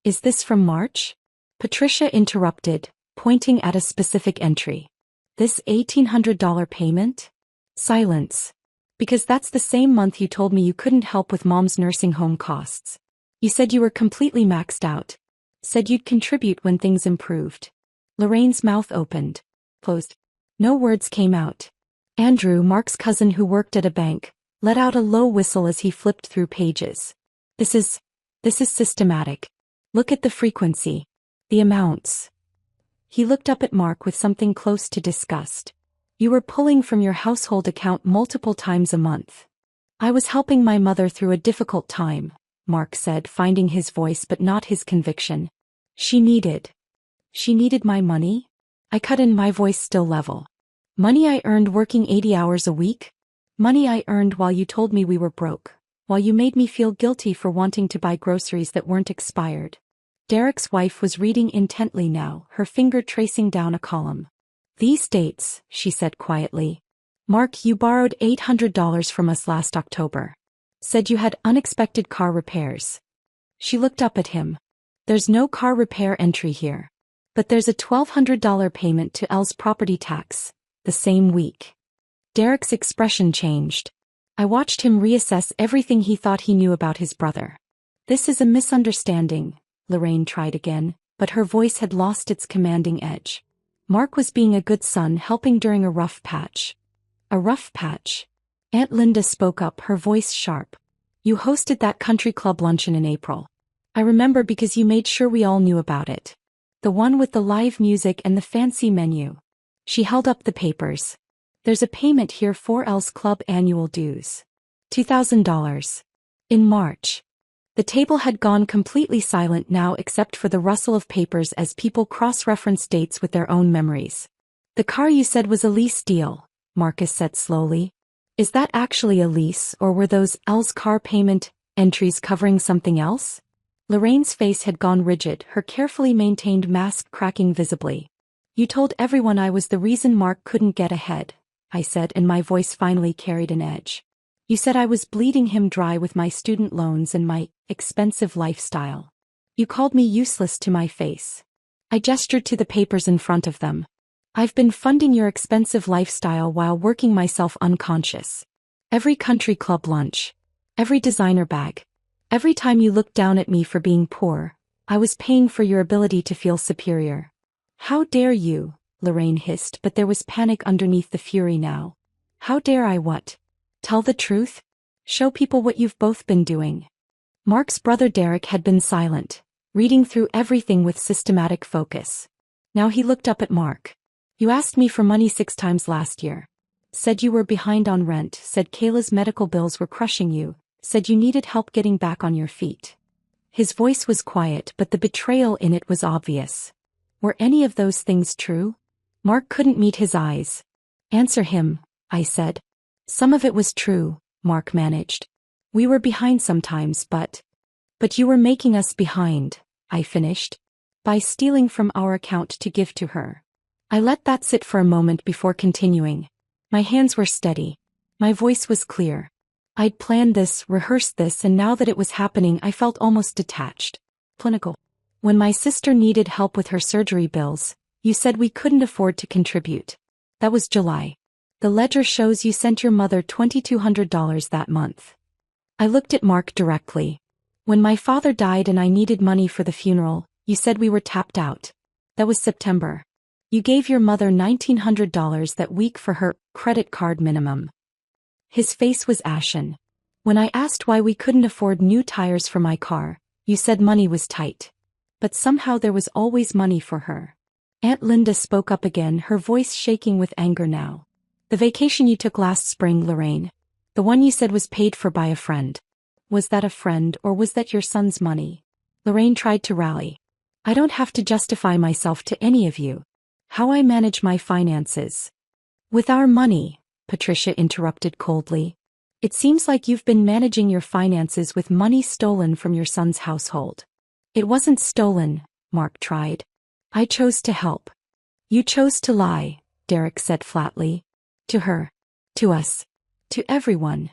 "Is this from March?" Patricia interrupted, pointing at a specific entry. "This $1,800 payment?" Silence. "Because that's the same month you told me you couldn't help with Mom's nursing home costs. You said you were completely maxed out. Said you'd contribute when things improved." Lorraine's mouth opened. Closed. No words came out. Andrew, Mark's cousin who worked at a bank, let out a low whistle as he flipped through pages. This is systematic. Look at the frequency. The amounts." He looked up at Mark with something close to disgust. "You were pulling from your household account multiple times a month." "I was helping my mother through a difficult time," Mark said, finding his voice but not his conviction. She needed my money?" I cut in, my voice still level. "Money I earned working 80 hours a week? Money I earned while you told me we were broke, while you made me feel guilty for wanting to buy groceries that weren't expired. Derek's wife was reading intently now, her finger tracing down a column. "These dates," she said quietly. "Mark, you borrowed $800 from us last October. Said you had unexpected car repairs." She looked up at him. "There's no car repair entry here. But there's a $1,200 payment to Elle's property tax, the same week." Derek's expression changed. I watched him reassess everything he thought he knew about his brother. "This is a misunderstanding," Lorraine tried again, but her voice had lost its commanding edge. "Mark was being a good son, helping during a rough patch." "A rough patch?" Aunt Linda spoke up, her voice sharp. "You hosted that country club luncheon in April. I remember because you made sure we all knew about it. The one with the live music and the fancy menu." She held up the papers. "There's a payment here for Elle's club annual dues. $2,000. In March." The table had gone completely silent now except for the rustle of papers as people cross-referenced dates with their own memories. "The car you said was a lease deal," Marcus said slowly. "Is that actually a lease, or were those Elle's car payment entries covering something else?" Lorraine's face had gone rigid, her carefully maintained mask cracking visibly. "You told everyone I was the reason Mark couldn't get ahead," I said, and my voice finally carried an edge. "You said I was bleeding him dry with my student loans and my expensive lifestyle. You called me useless to my face." I gestured to the papers in front of them. "I've been funding your expensive lifestyle while working myself unconscious. Every country club lunch. Every designer bag. Every time you looked down at me for being poor, I was paying for your ability to feel superior." "How dare you?" Lorraine hissed, but there was panic underneath the fury now. "How dare I what? Tell the truth? Show people what you've both been doing?" Mark's brother Derek had been silent, reading through everything with systematic focus. Now he looked up at Mark. "You asked me for money 6 times last year. Said you were behind on rent, said Kayla's medical bills were crushing you, said you needed help getting back on your feet." His voice was quiet, but the betrayal in it was obvious. Were any of those things true? Mark couldn't meet his eyes. "Answer him," I said. "Some of it was true," Mark managed. "We were behind sometimes, but you were making us behind," I finished. "By stealing from our account to give to her." I let that sit for a moment before continuing. My hands were steady. My voice was clear. I'd planned this, rehearsed this, and now that it was happening I felt almost detached. Clinical. When my sister needed help with her surgery bills, you said we couldn't afford to contribute. That was July. The ledger shows you sent your mother $2,200 that month. I looked at Mark directly. When my father died and I needed money for the funeral, you said we were tapped out. That was September. You gave your mother $1,900 that week for her credit card minimum. His face was ashen. When I asked why we couldn't afford new tires for my car, you said money was tight. But somehow there was always money for her. Aunt Linda spoke up again, her voice shaking with anger now. "The vacation you took last spring, Lorraine. The one you said was paid for by a friend. Was that a friend, or was that your son's money?" Lorraine tried to rally. "I don't have to justify myself to any of you. How I manage my finances." "With our money," Patricia interrupted coldly. "It seems like you've been managing your finances with money stolen from your son's household." "It wasn't stolen," Mark tried. "I chose to help." "You chose to lie," Derek said flatly. "To her. To us. To everyone."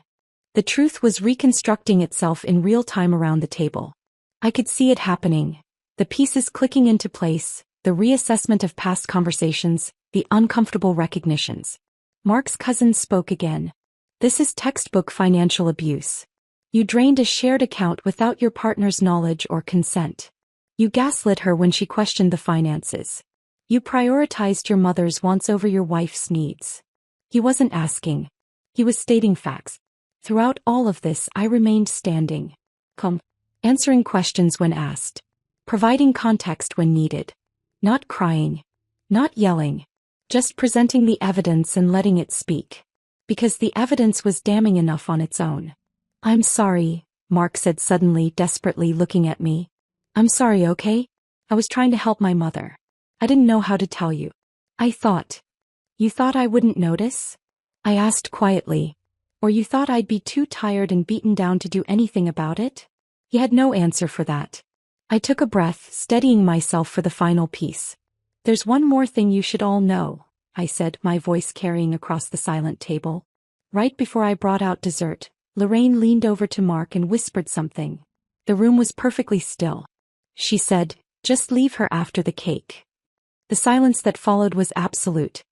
The truth was reconstructing itself in real time around the table. I could see it happening. The pieces clicking into place, the reassessment of past conversations, the uncomfortable recognitions. Mark's cousin spoke again. "This is textbook financial abuse. You drained a shared account without your partner's knowledge or consent. You gaslit her when she questioned the finances. You prioritized your mother's wants over your wife's needs." He wasn't asking. He was stating facts. Throughout all of this I remained standing. Answering questions when asked. Providing context when needed. Not crying. Not yelling. Just presenting the evidence and letting it speak. Because the evidence was damning enough on its own. "I'm sorry," Mark said suddenly, desperately looking at me. "I'm sorry, okay? I was trying to help my mother. I didn't know how to tell you. I thought. You thought I wouldn't notice?" I asked quietly. "Or you thought I'd be too tired and beaten down to do anything about it?" He had no answer for that. I took a breath, steadying myself for the final piece. There's one more thing you should all know, I said, my voice carrying across the silent table. Right before I brought out dessert, Lorraine leaned over to Mark and whispered something. The room was perfectly still. She said, "Just leave her after the cake." The silence that followed was absolute.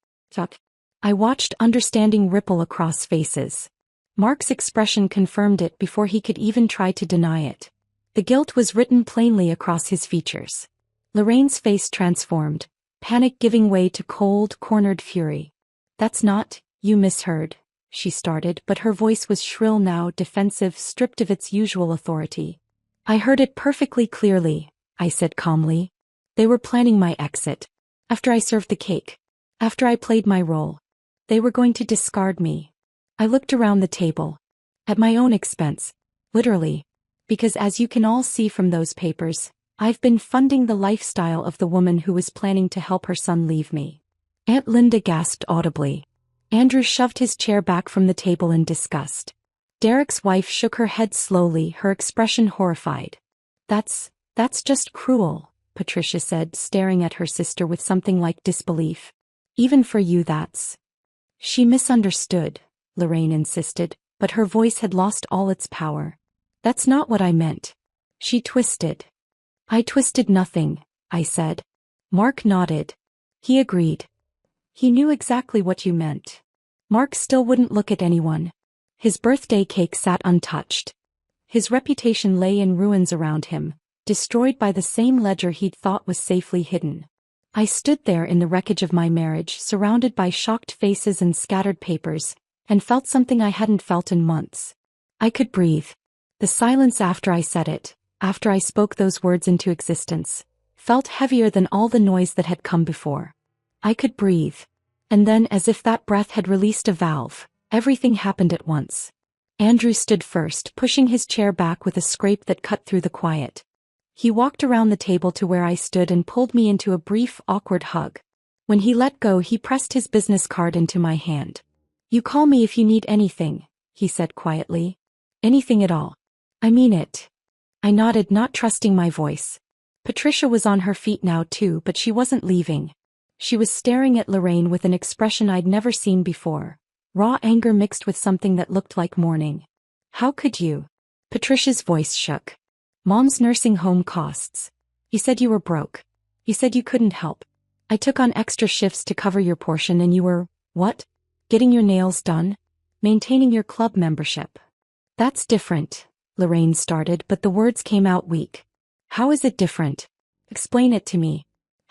I watched understanding ripple across faces. Mark's expression confirmed it before he could even try to deny it. The guilt was written plainly across his features. Lorraine's face transformed, panic giving way to cold, cornered fury. "That's not, you misheard," she started, but her voice was shrill now, defensive, stripped of its usual authority. "I heard it perfectly clearly," I said calmly. "They were planning my exit. After I served the cake. After I played my role. They were going to discard me." I looked around the table. At my own expense. Literally. Because as you can all see from those papers, I've been funding the lifestyle of the woman who was planning to help her son leave me. Aunt Linda gasped audibly. Andrew shoved his chair back from the table in disgust. Derek's wife shook her head slowly, her expression horrified. That's just cruel," Patricia said, staring at her sister with something like disbelief. "Even for you that's—" "She misunderstood," Lorraine insisted, but her voice had lost all its power. "That's not what I meant. She twisted." "I twisted nothing," I said. Mark nodded. He agreed. He knew exactly what you meant. Mark still wouldn't look at anyone. His birthday cake sat untouched. His reputation lay in ruins around him, destroyed by the same ledger he'd thought was safely hidden. I stood there in the wreckage of my marriage, surrounded by shocked faces and scattered papers, and felt something I hadn't felt in months. I could breathe. The silence after I said it, after I spoke those words into existence, felt heavier than all the noise that had come before. I could breathe. And then, as if that breath had released a valve, everything happened at once. Andrew stood first, pushing his chair back with a scrape that cut through the quiet. He walked around the table to where I stood and pulled me into a brief, awkward hug. When he let go, he pressed his business card into my hand. "You call me if you need anything," he said quietly. "Anything at all. I mean it." I nodded, not trusting my voice. Patricia was on her feet now too, but she wasn't leaving. She was staring at Lorraine with an expression I'd never seen before. Raw anger mixed with something that looked like mourning. "How could you?" Patricia's voice shook. "Mom's nursing home costs. You said you were broke. You said you couldn't help. I took on extra shifts to cover your portion and you were, what? Getting your nails done? Maintaining your club membership." "That's different," Lorraine started, but the words came out weak. "How is it different? Explain it to me.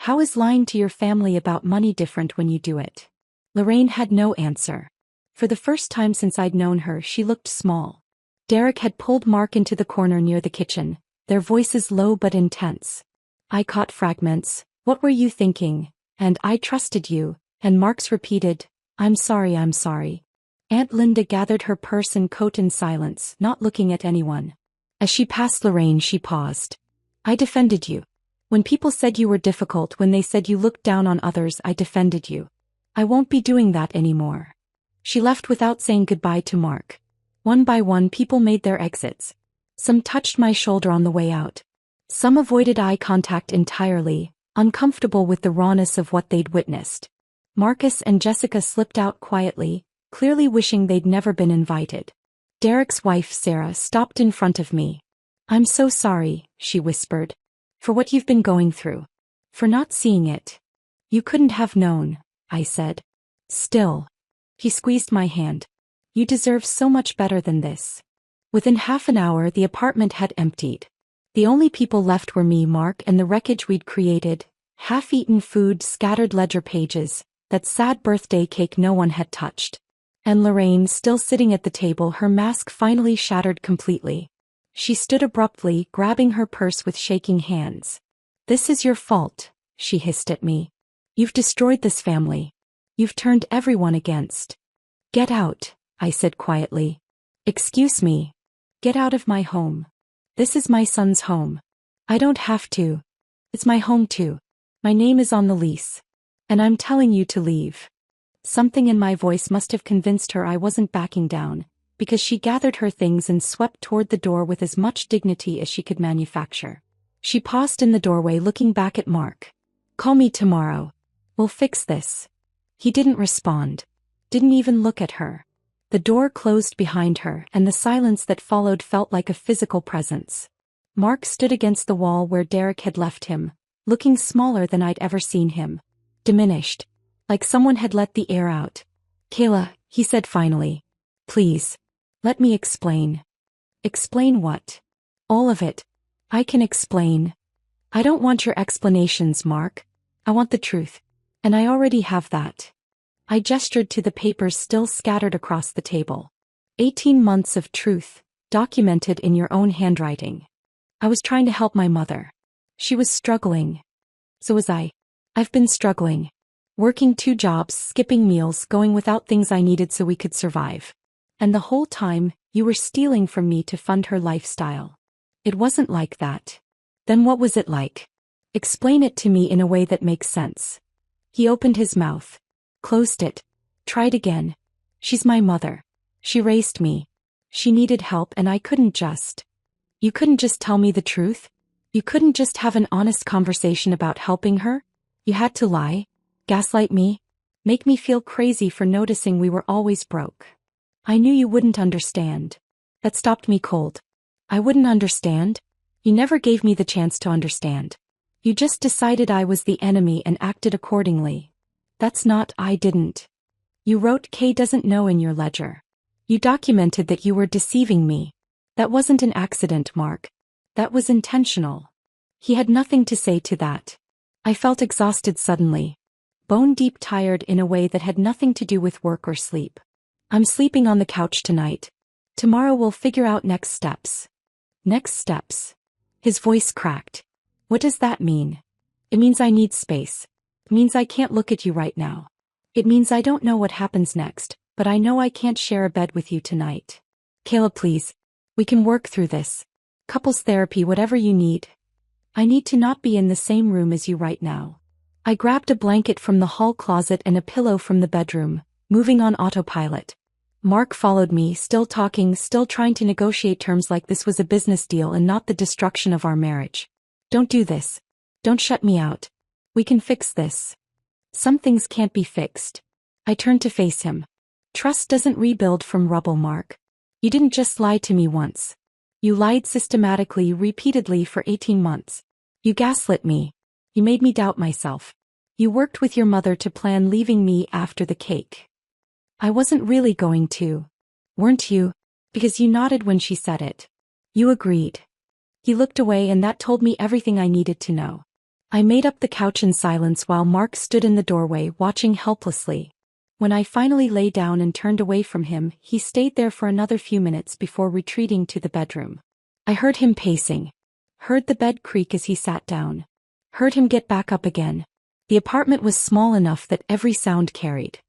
How is lying to your family about money different when you do it?" Lorraine had no answer. For the first time since I'd known her, she looked small. Derek had pulled Mark into the corner near the kitchen, their voices low but intense. I caught fragments. "What were you thinking? And I trusted you." And Mark's repeated, I'm sorry. Aunt Linda gathered her purse and coat in silence, not looking at anyone. As she passed Lorraine, she paused. "I defended you. When people said you were difficult, when they said you looked down on others, I defended you. I won't be doing that anymore." She left without saying goodbye to Mark. One by one, people made their exits. Some touched my shoulder on the way out. Some avoided eye contact entirely, uncomfortable with the rawness of what they'd witnessed. Marcus and Jessica slipped out quietly, clearly wishing they'd never been invited. Derek's wife, Sarah, stopped in front of me. "I'm so sorry," she whispered. "For what you've been going through. For not seeing it. You couldn't have known," I said. "Still." He squeezed my hand. "You deserve so much better than this." Within half an hour, the apartment had emptied. The only people left were me, Mark, and the wreckage we'd created. Half-eaten food, scattered ledger pages, that sad birthday cake no one had touched. And Lorraine, still sitting at the table, her mask finally shattered completely. She stood abruptly, grabbing her purse with shaking hands. "This is your fault," she hissed at me. "You've destroyed this family. You've turned everyone against." "Get out," I said quietly. "Excuse me. Get out of my home. This is my son's home. I don't have to. It's my home too. My name is on the lease. And I'm telling you to leave." Something in my voice must have convinced her I wasn't backing down, because she gathered her things and swept toward the door with as much dignity as she could manufacture. She paused in the doorway looking back at Mark. Call me tomorrow. We'll fix this. He didn't respond. Didn't even look at her. The door closed behind her and the silence that followed felt like a physical presence. Mark stood against the wall where Derek had left him, looking smaller than I'd ever seen him. Diminished. Like someone had let the air out. Kayla, he said finally. Please. Let me explain. Explain what? All of it. I can explain. I don't want your explanations, Mark. I want the truth. And I already have that. I gestured to the papers still scattered across the table. 18 months of truth, documented in your own handwriting. I was trying to help my mother. She was struggling. So was I. I've been struggling. Working 2 jobs, skipping meals, going without things I needed so we could survive. And the whole time, you were stealing from me to fund her lifestyle. It wasn't like that. Then what was it like? Explain it to me in a way that makes sense. He opened his mouth. Closed it. Tried again. She's my mother. She raised me. She needed help and I couldn't just. You couldn't just tell me the truth? You couldn't just have an honest conversation about helping her? You had to lie? Gaslight me? Make me feel crazy for noticing we were always broke. I knew you wouldn't understand. That stopped me cold. I wouldn't understand? You never gave me the chance to understand. You just decided I was the enemy and acted accordingly. That's not, I didn't. You wrote Kay doesn't know in your ledger. You documented that you were deceiving me. That wasn't an accident, Mark. That was intentional. He had nothing to say to that. I felt exhausted suddenly. Bone-deep tired in a way that had nothing to do with work or sleep. I'm sleeping on the couch tonight. Tomorrow we'll figure out next steps. Next steps. His voice cracked. What does that mean? It means I need space. It means I can't look at you right now. It means I don't know what happens next, but I know I can't share a bed with you tonight. Kayla, please. We can work through this. Couples therapy, whatever you need. I need to not be in the same room as you right now. I grabbed a blanket from the hall closet and a pillow from the bedroom, moving on autopilot. Mark followed me, still talking, still trying to negotiate terms like this was a business deal and not the destruction of our marriage. Don't do this. Don't shut me out. We can fix this. Some things can't be fixed. I turned to face him. Trust doesn't rebuild from rubble, Mark. You didn't just lie to me once. You lied systematically, repeatedly for 18 months. You gaslit me. You made me doubt myself. You worked with your mother to plan leaving me after the cake. I wasn't really going to. Weren't you? Because you nodded when she said it. You agreed. He looked away and that told me everything I needed to know. I made up the couch in silence while Mark stood in the doorway watching helplessly. When I finally lay down and turned away from him, he stayed there for another few minutes before retreating to the bedroom. I heard him pacing. Heard the bed creak as he sat down. Heard him get back up again. The apartment was small enough that every sound carried.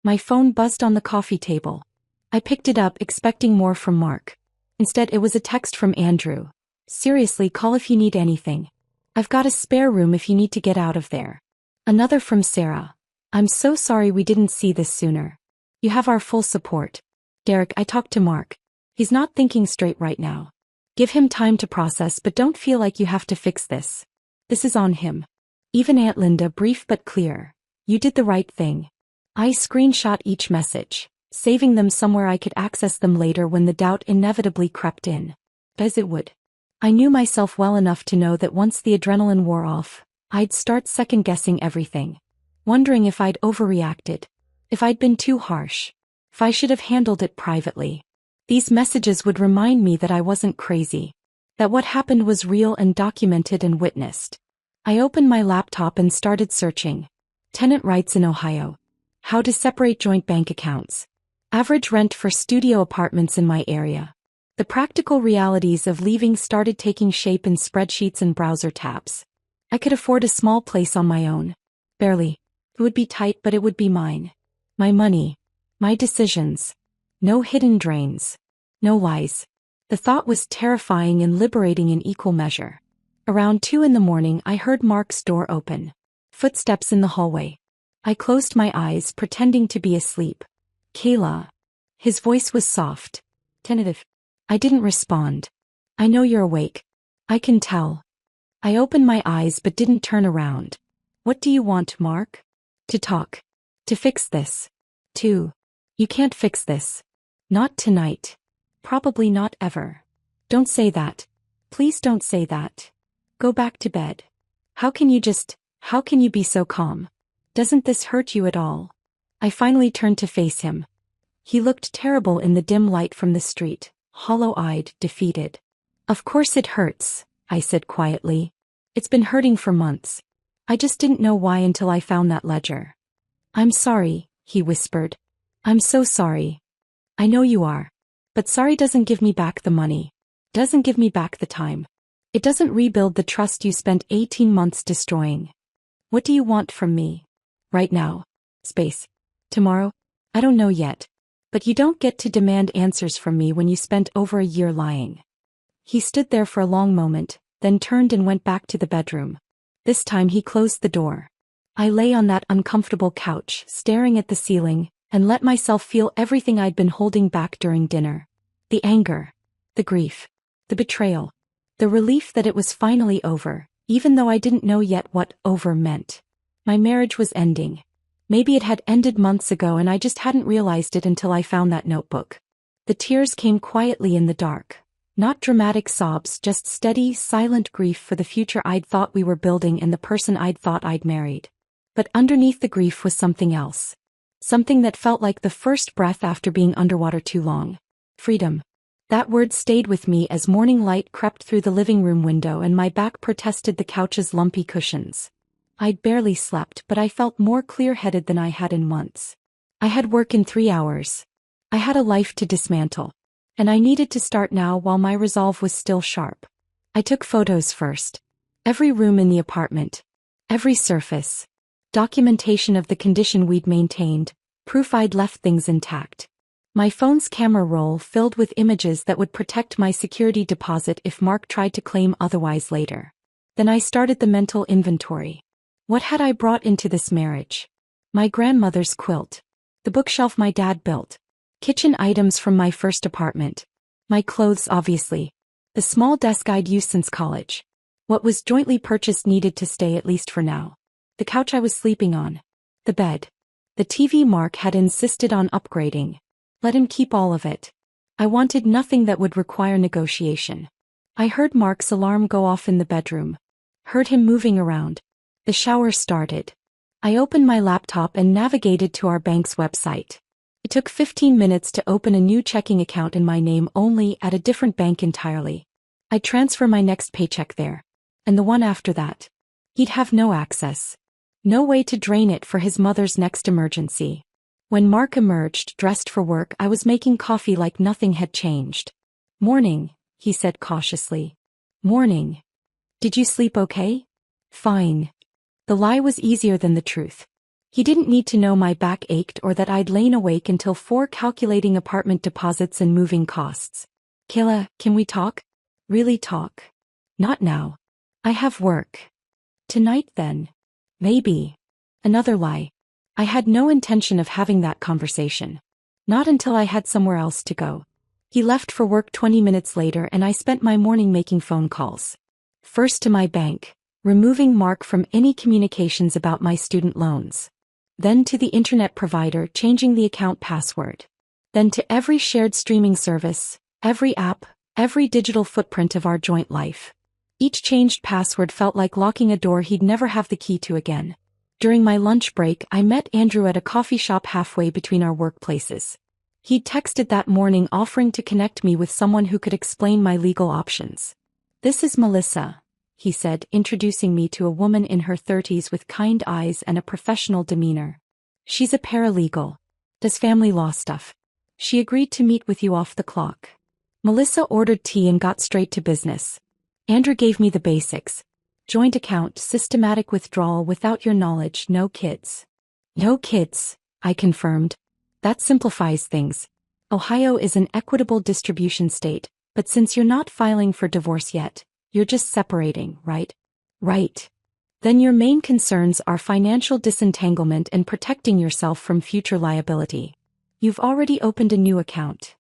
My phone buzzed on the coffee table. I picked it up expecting more from Mark. Instead it was a text from Andrew. Seriously, call if you need anything. I've got a spare room if you need to get out of there. Another from Sarah. I'm so sorry we didn't see this sooner. You have our full support. Derek, I talked to Mark. He's not thinking straight right now. Give him time to process, but don't feel like you have to fix this. This is on him. Even Aunt Linda, brief but clear. You did the right thing. I screenshot each message, saving them somewhere I could access them later when the doubt inevitably crept in. As it would. I knew myself well enough to know that once the adrenaline wore off, I'd start second-guessing everything. Wondering if I'd overreacted. If I'd been too harsh. If I should have handled it privately. These messages would remind me that I wasn't crazy. That what happened was real and documented and witnessed. I opened my laptop and started searching. Tenant rights in Ohio. How to separate joint bank accounts. Average rent for studio apartments in my area. The practical realities of leaving started taking shape in spreadsheets and browser tabs. I could afford a small place on my own. Barely. It would be tight, but it would be mine. My money. My decisions. No hidden drains. No lies. The thought was terrifying and liberating in equal measure. Around 2 a.m, I heard Mark's door open. Footsteps in the hallway. I closed my eyes, pretending to be asleep. Kayla. His voice was soft. Tentative. I didn't respond. I know you're awake. I can tell. I opened my eyes but didn't turn around. What do you want, Mark? To talk. To fix this. You can't fix this. Not tonight. Probably not ever. Don't say that. Please don't say that. Go back to bed. How can you be so calm? Doesn't this hurt you at all? I finally turned to face him. He looked terrible in the dim light from the street, hollow-eyed, defeated. Of course it hurts, I said quietly. It's been hurting for months. I just didn't know why until I found that ledger. I'm sorry, he whispered. I'm so sorry. I know you are. But sorry doesn't give me back the money. Doesn't give me back the time. It doesn't rebuild the trust you spent 18 months destroying. What do you want from me? Right now. Space. Tomorrow? I don't know yet. But you don't get to demand answers from me when you spent over a year lying. He stood there for a long moment, then turned and went back to the bedroom. This time he closed the door. I lay on that uncomfortable couch, staring at the ceiling, and let myself feel everything I'd been holding back during dinner. The anger. The grief. The betrayal. The relief that it was finally over, even though I didn't know yet what over meant. My marriage was ending. Maybe it had ended months ago and I just hadn't realized it until I found that notebook. The tears came quietly in the dark. Not dramatic sobs, just steady, silent grief for the future I'd thought we were building and the person I'd thought I'd married. But underneath the grief was something else. Something that felt like the first breath after being underwater too long. Freedom. That word stayed with me as morning light crept through the living room window and my back protested the couch's lumpy cushions. I'd barely slept, but I felt more clear-headed than I had in months. I had work in 3 hours. I had a life to dismantle. And I needed to start now while my resolve was still sharp. I took photos first. Every room in the apartment. Every surface. Documentation of the condition we'd maintained, proof I'd left things intact. My phone's camera roll filled with images that would protect my security deposit if Mark tried to claim otherwise later. Then I started the mental inventory. What had I brought into this marriage? My grandmother's quilt. The bookshelf my dad built. Kitchen items from my first apartment. My clothes, obviously. The small desk I'd used since college. What was jointly purchased needed to stay at least for now. The couch I was sleeping on. The bed. The TV Mark had insisted on upgrading. Let him keep all of it. I wanted nothing that would require negotiation. I heard Mark's alarm go off in the bedroom. Heard him moving around. The shower started. I opened my laptop and navigated to our bank's website. It took 15 minutes to open a new checking account in my name only at a different bank entirely. I'd transfer my next paycheck there. And the one after that. He'd have no access. No way to drain it for his mother's next emergency. When Mark emerged, dressed for work, I was making coffee like nothing had changed. "Morning," he said cautiously. "Morning. Did you sleep okay?" "Fine." The lie was easier than the truth. He didn't need to know my back ached or that I'd lain awake until 4 calculating apartment deposits and moving costs. "Kayla, can we talk? Really talk?" "Not now. I have work." "Tonight then?" "Maybe." Another lie. I had no intention of having that conversation. Not until I had somewhere else to go. He left for work 20 minutes later and I spent my morning making phone calls. First to my bank, removing Mark from any communications about my student loans. Then to the internet provider, changing the account password. Then to every shared streaming service, every app, every digital footprint of our joint life. Each changed password felt like locking a door he'd never have the key to again. During my lunch break, I met Andrew at a coffee shop halfway between our workplaces. He'd texted that morning offering to connect me with someone who could explain my legal options. "This is Melissa," he said, introducing me to a woman in her 30s with kind eyes and a professional demeanor. "She's a paralegal. Does family law stuff. She agreed to meet with you off the clock." Melissa ordered tea and got straight to business. Andrew gave me the basics. Joint account, systematic withdrawal without your knowledge, no kids. "No kids," I confirmed. "That simplifies things. Ohio is an equitable distribution state, but since you're not filing for divorce yet, you're just separating, right?" "Right." "Then your main concerns are financial disentanglement and protecting yourself from future liability. You've already opened a new account."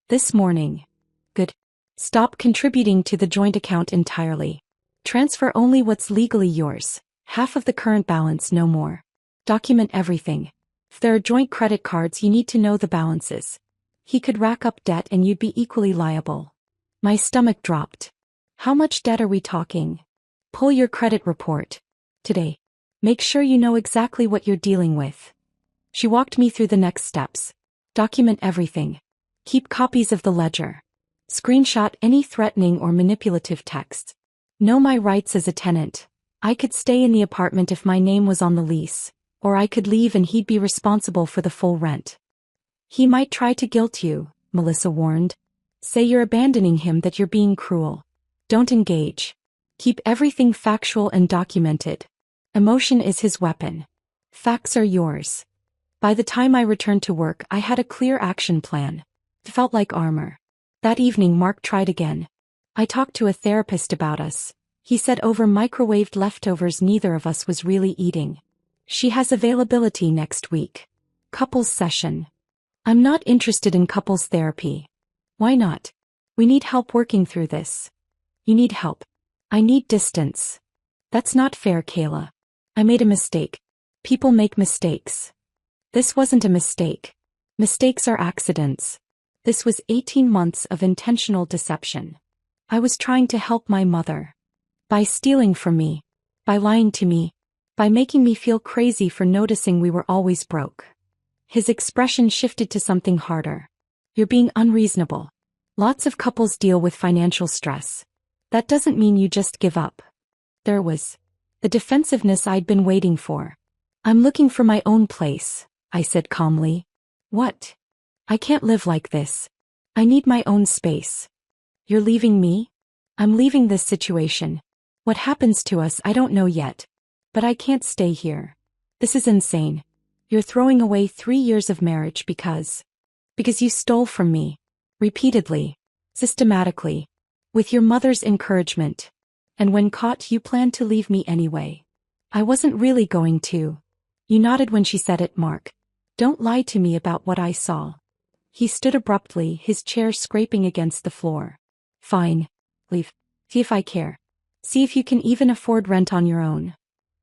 "This morning." "Good. Stop contributing to the joint account entirely." Transfer only what's legally yours. Half of the current balance, no more. Document everything. If there are joint credit cards, you need to know the balances. He could rack up debt and you'd be equally liable. My stomach dropped. How much debt are we talking? Pull your credit report. Today. Make sure you know exactly what you're dealing with. She walked me through the next steps. Document everything. Keep copies of the ledger. Screenshot any threatening or manipulative texts. Know my rights as a tenant. I could stay in the apartment if my name was on the lease, or I could leave and he'd be responsible for the full rent. He might try to guilt you, Melissa warned. Say you're abandoning him, that you're being cruel. Don't engage. Keep everything factual and documented. Emotion is his weapon. Facts are yours. By the time I returned to work, I had a clear action plan. It felt like armor. That evening Mark tried again. I talked to a therapist about us. He said over microwaved leftovers neither of us was really eating. She has availability next week. Couples session. I'm not interested in couples therapy. Why not? We need help working through this. You need help. I need distance. That's not fair, Kayla. I made a mistake. People make mistakes. This wasn't a mistake. Mistakes are accidents. This was 18 months of intentional deception. I was trying to help my mother. By stealing from me. By lying to me. By making me feel crazy for noticing we were always broke. His expression shifted to something harder. You're being unreasonable. Lots of couples deal with financial stress. That doesn't mean you just give up. There was the defensiveness I'd been waiting for. I'm looking for my own place, I said calmly. What? I can't live like this. I need my own space. You're leaving me? I'm leaving this situation. What happens to us, I don't know yet. But I can't stay here. This is insane. You're throwing away 3 years of marriage because you stole from me. Repeatedly. Systematically. With your mother's encouragement. And when caught, you planned to leave me anyway. I wasn't really going to. You nodded when she said it, Mark. Don't lie to me about what I saw. He stood abruptly, his chair scraping against the floor. Fine. Leave. See if I care. See if you can even afford rent on your own.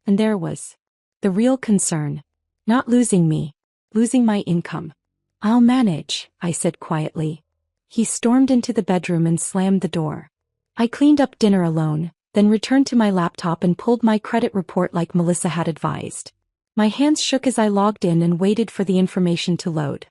And there was the real concern. Not losing me. Losing my income. I'll manage, I said quietly. He stormed into the bedroom and slammed the door. I cleaned up dinner alone, then returned to my laptop and pulled my credit report like Melissa had advised. My hands shook as I logged in and waited for the information to load.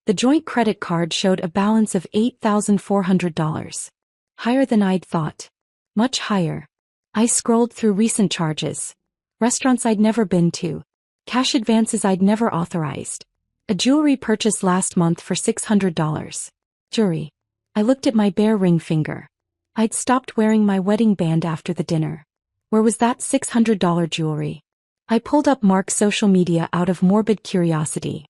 The joint credit card showed a balance of $8,400. Higher than I'd thought. Much higher. I scrolled through recent charges. Restaurants I'd never been to. Cash advances I'd never authorized. A jewelry purchase last month for $600. Jewelry. I looked at my bare ring finger. I'd stopped wearing my wedding band after the dinner. Where was that $600 jewelry? I pulled up Mark's social media out of morbid curiosity.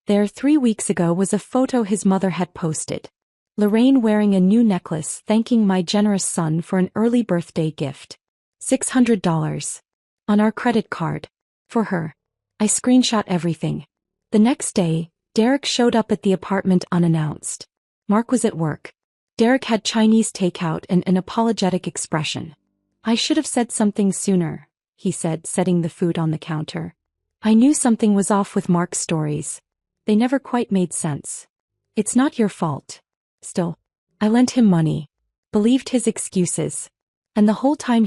There 3 weeks ago was a photo his mother had posted. Lorraine wearing a new necklace thanking my generous son for an early birthday gift. $600. On our credit card. For her. I screenshot everything. The next day, Derek showed up at the apartment unannounced. Mark was at work. Derek had Chinese takeout and an apologetic expression. I should have said something sooner, he said, setting the food on the counter. I knew something was off with Mark's stories. They never quite made sense. It's not your fault. Still, I lent him money. Believed his excuses. And the whole time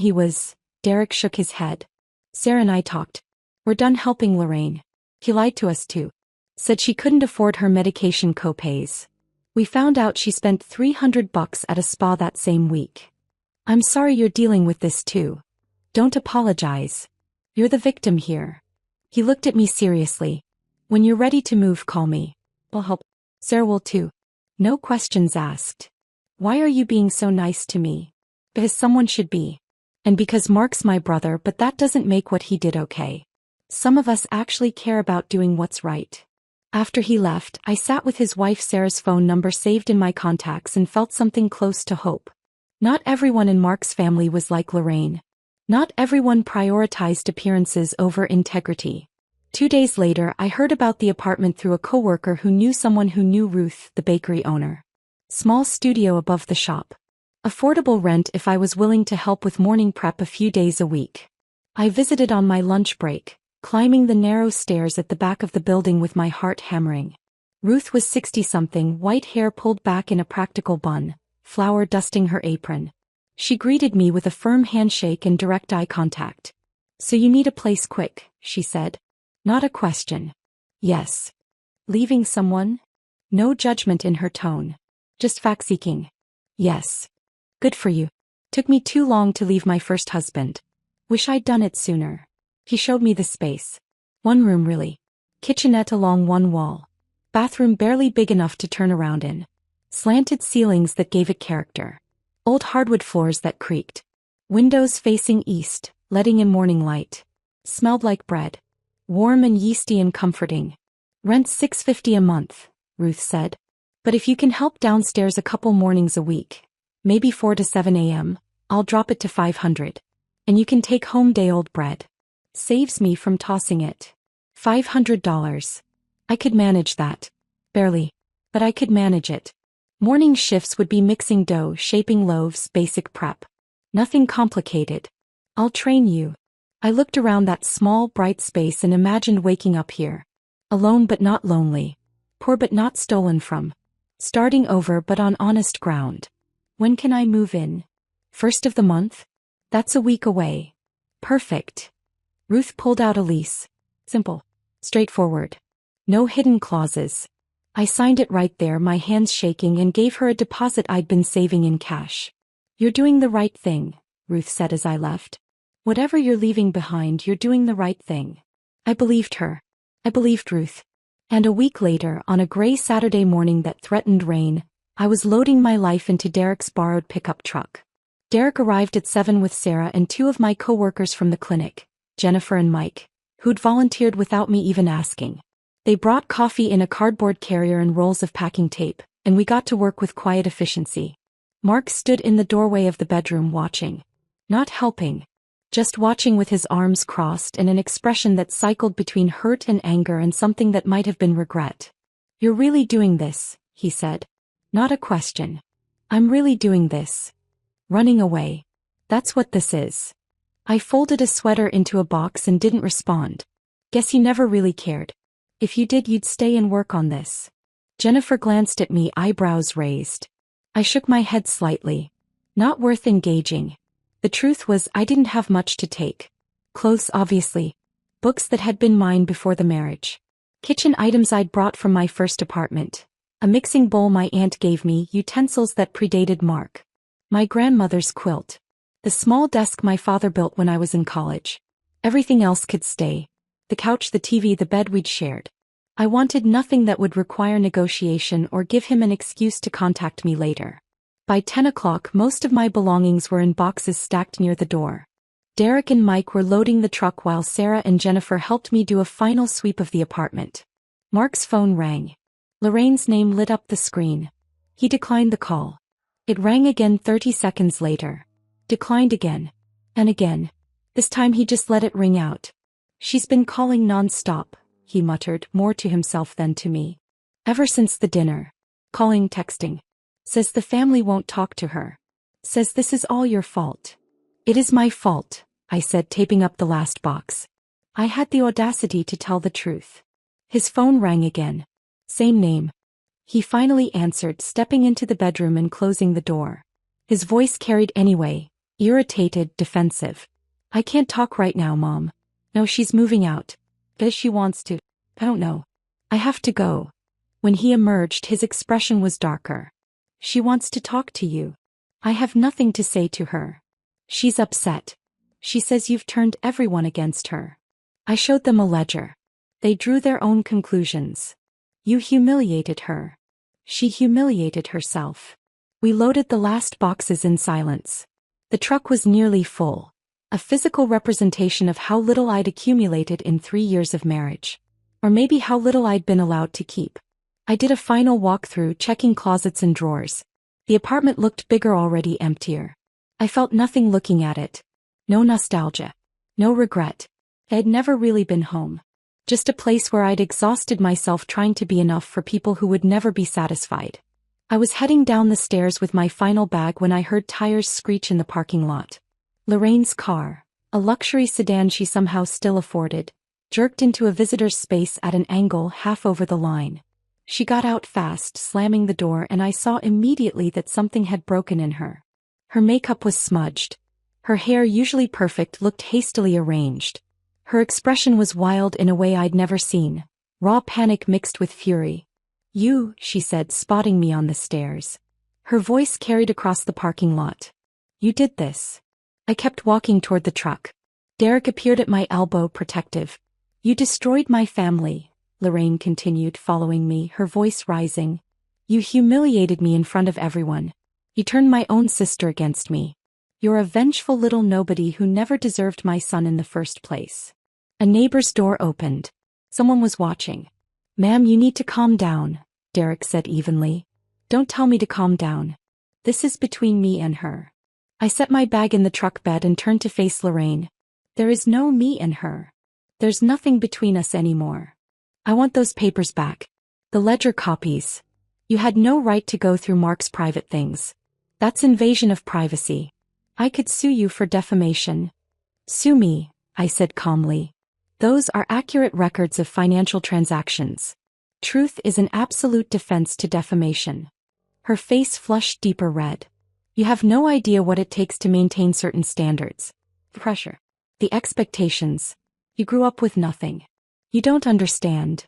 Derek shook his head. Sarah and I talked. We're done helping Lorraine. He lied to us too. Said she couldn't afford her medication copays. We found out she spent $300 at a spa that same week. I'm sorry you're dealing with this too. Don't apologize. You're the victim here. He looked at me seriously. When you're ready to move, call me. I'll help. Sarah will too. No questions asked. Why are you being so nice to me? Because someone should be. And because Mark's my brother, but that doesn't make what he did okay. Some of us actually care about doing what's right. After he left, I sat with his wife Sarah's phone number saved in my contacts and felt something close to hope. Not everyone in Mark's family was like Lorraine. Not everyone prioritized appearances over integrity. 2 days later, I heard about the apartment through a coworker who knew someone who knew Ruth, the bakery owner. Small studio above the shop. Affordable rent if I was willing to help with morning prep a few days a week. I visited on my lunch break, climbing the narrow stairs at the back of the building with my heart hammering. Ruth was 60-something, white hair pulled back in a practical bun, flour dusting her apron. She greeted me with a firm handshake and direct eye contact. "So you need a place quick," she said. Not a question. "Yes." "Leaving someone?" No judgment in her tone. Just fact-seeking. "Yes." "Good for you. Took me too long to leave my first husband. Wish I'd done it sooner." He showed me the space. One room really. Kitchenette along one wall. Bathroom barely big enough to turn around in. Slanted ceilings that gave it character. Old hardwood floors that creaked. Windows facing east, letting in morning light. Smelled like bread. Warm and yeasty and comforting. "Rent $650 a month," Ruth said. "But if you can help downstairs a couple mornings a week, maybe 4 to 7 a.m., I'll drop it to $500. And you can take home day-old bread. Saves me from tossing it." $500. I could manage that. Barely. But I could manage it. Morning shifts would be mixing dough, shaping loaves, basic prep. Nothing complicated. "I'll train you." I looked around that small, bright space and imagined waking up here. Alone but not lonely. Poor but not stolen from. Starting over but on honest ground. "When can I move in?" "First of the month?" "That's a week away." "Perfect." Ruth pulled out a lease. Simple. Straightforward. No hidden clauses. I signed it right there, my hands shaking, and gave her a deposit I'd been saving in cash. "You're doing the right thing," Ruth said as I left. "Whatever you're leaving behind, you're doing the right thing." I believed her. I believed Ruth. And a week later, on a gray Saturday morning that threatened rain, I was loading my life into Derek's borrowed pickup truck. Derek arrived at 7 with Sarah and 2 of my co-workers from the clinic, Jennifer and Mike, who'd volunteered without me even asking. They brought coffee in a cardboard carrier and rolls of packing tape, and we got to work with quiet efficiency. Mark stood in the doorway of the bedroom watching. Not helping. Just watching with his arms crossed and an expression that cycled between hurt and anger and something that might have been regret. "You're really doing this," he said. Not a question. "I'm really doing this." Running away. That's what this is. I folded a sweater into a box and didn't respond. Guess you never really cared. If you did, you'd stay and work on this. Jennifer glanced at me, eyebrows raised. I shook my head slightly. Not worth engaging. The truth was, I didn't have much to take. Clothes, obviously. Books that had been mine before the marriage. Kitchen items I'd brought from my first apartment. A mixing bowl my aunt gave me, utensils that predated Mark. My grandmother's quilt. The small desk my father built when I was in college. Everything else could stay. The couch, the TV, the bed we'd shared. I wanted nothing that would require negotiation or give him an excuse to contact me later. By 10 o'clock, most of my belongings were in boxes stacked near the door. Derek and Mike were loading the truck while Sarah and Jennifer helped me do a final sweep of the apartment. Mark's phone rang. Lorraine's name lit up the screen. He declined the call. It rang again 30 seconds later. Declined again. And again. This time he just let it ring out. "She's been calling non-stop," he muttered, more to himself than to me. "Ever since the dinner. Calling, texting. Says the family won't talk to her. Says this is all your fault." "It is my fault," I said, taping up the last box. I had the audacity to tell the truth. His phone rang again. Same name. He finally answered, stepping into the bedroom and closing the door. His voice carried anyway, irritated, defensive. "I can't talk right now, Mom. No, she's moving out. But she wants to. I don't know. I have to go." When he emerged, his expression was darker. "She wants to talk to you. I have nothing to say to her. She's upset. She says you've turned everyone against her." I showed them a ledger. They drew their own conclusions. "You humiliated her. She humiliated herself." We loaded the last boxes in silence. The truck was nearly full. A physical representation of how little I'd accumulated in 3 years of marriage. Or maybe how little I'd been allowed to keep. I did a final walkthrough, checking closets and drawers. The apartment looked bigger, already emptier. I felt nothing looking at it. No nostalgia. No regret. I'd never really been home. Just a place where I'd exhausted myself trying to be enough for people who would never be satisfied. I was heading down the stairs with my final bag when I heard tires screech in the parking lot. Lorraine's car, a luxury sedan she somehow still afforded, jerked into a visitor's space at an angle half over the line. She got out fast, slamming the door, and I saw immediately that something had broken in her. Her makeup was smudged. Her hair, usually perfect, looked hastily arranged. Her expression was wild in a way I'd never seen, raw panic mixed with fury. "You," she said, spotting me on the stairs. Her voice carried across the parking lot. "You did this." I kept walking toward the truck. Derek appeared at my elbow, protective. "You destroyed my family," Lorraine continued, following me, her voice rising. "You humiliated me in front of everyone. You turned my own sister against me. You're a vengeful little nobody who never deserved my son in the first place." A neighbor's door opened. Someone was watching. "Ma'am, you need to calm down," Derek said evenly. "Don't tell me to calm down. This is between me and her." I set my bag in the truck bed and turned to face Lorraine. "There is no me and her. There's nothing between us anymore. I want those papers back. The ledger copies. You had no right to go through Mark's private things. That's invasion of privacy. I could sue you for defamation." "Sue me," I said calmly. "Those are accurate records of financial transactions. Truth is an absolute defense to defamation." Her face flushed deeper red. "You have no idea what it takes to maintain certain standards. The pressure. The expectations. You grew up with nothing. You don't understand.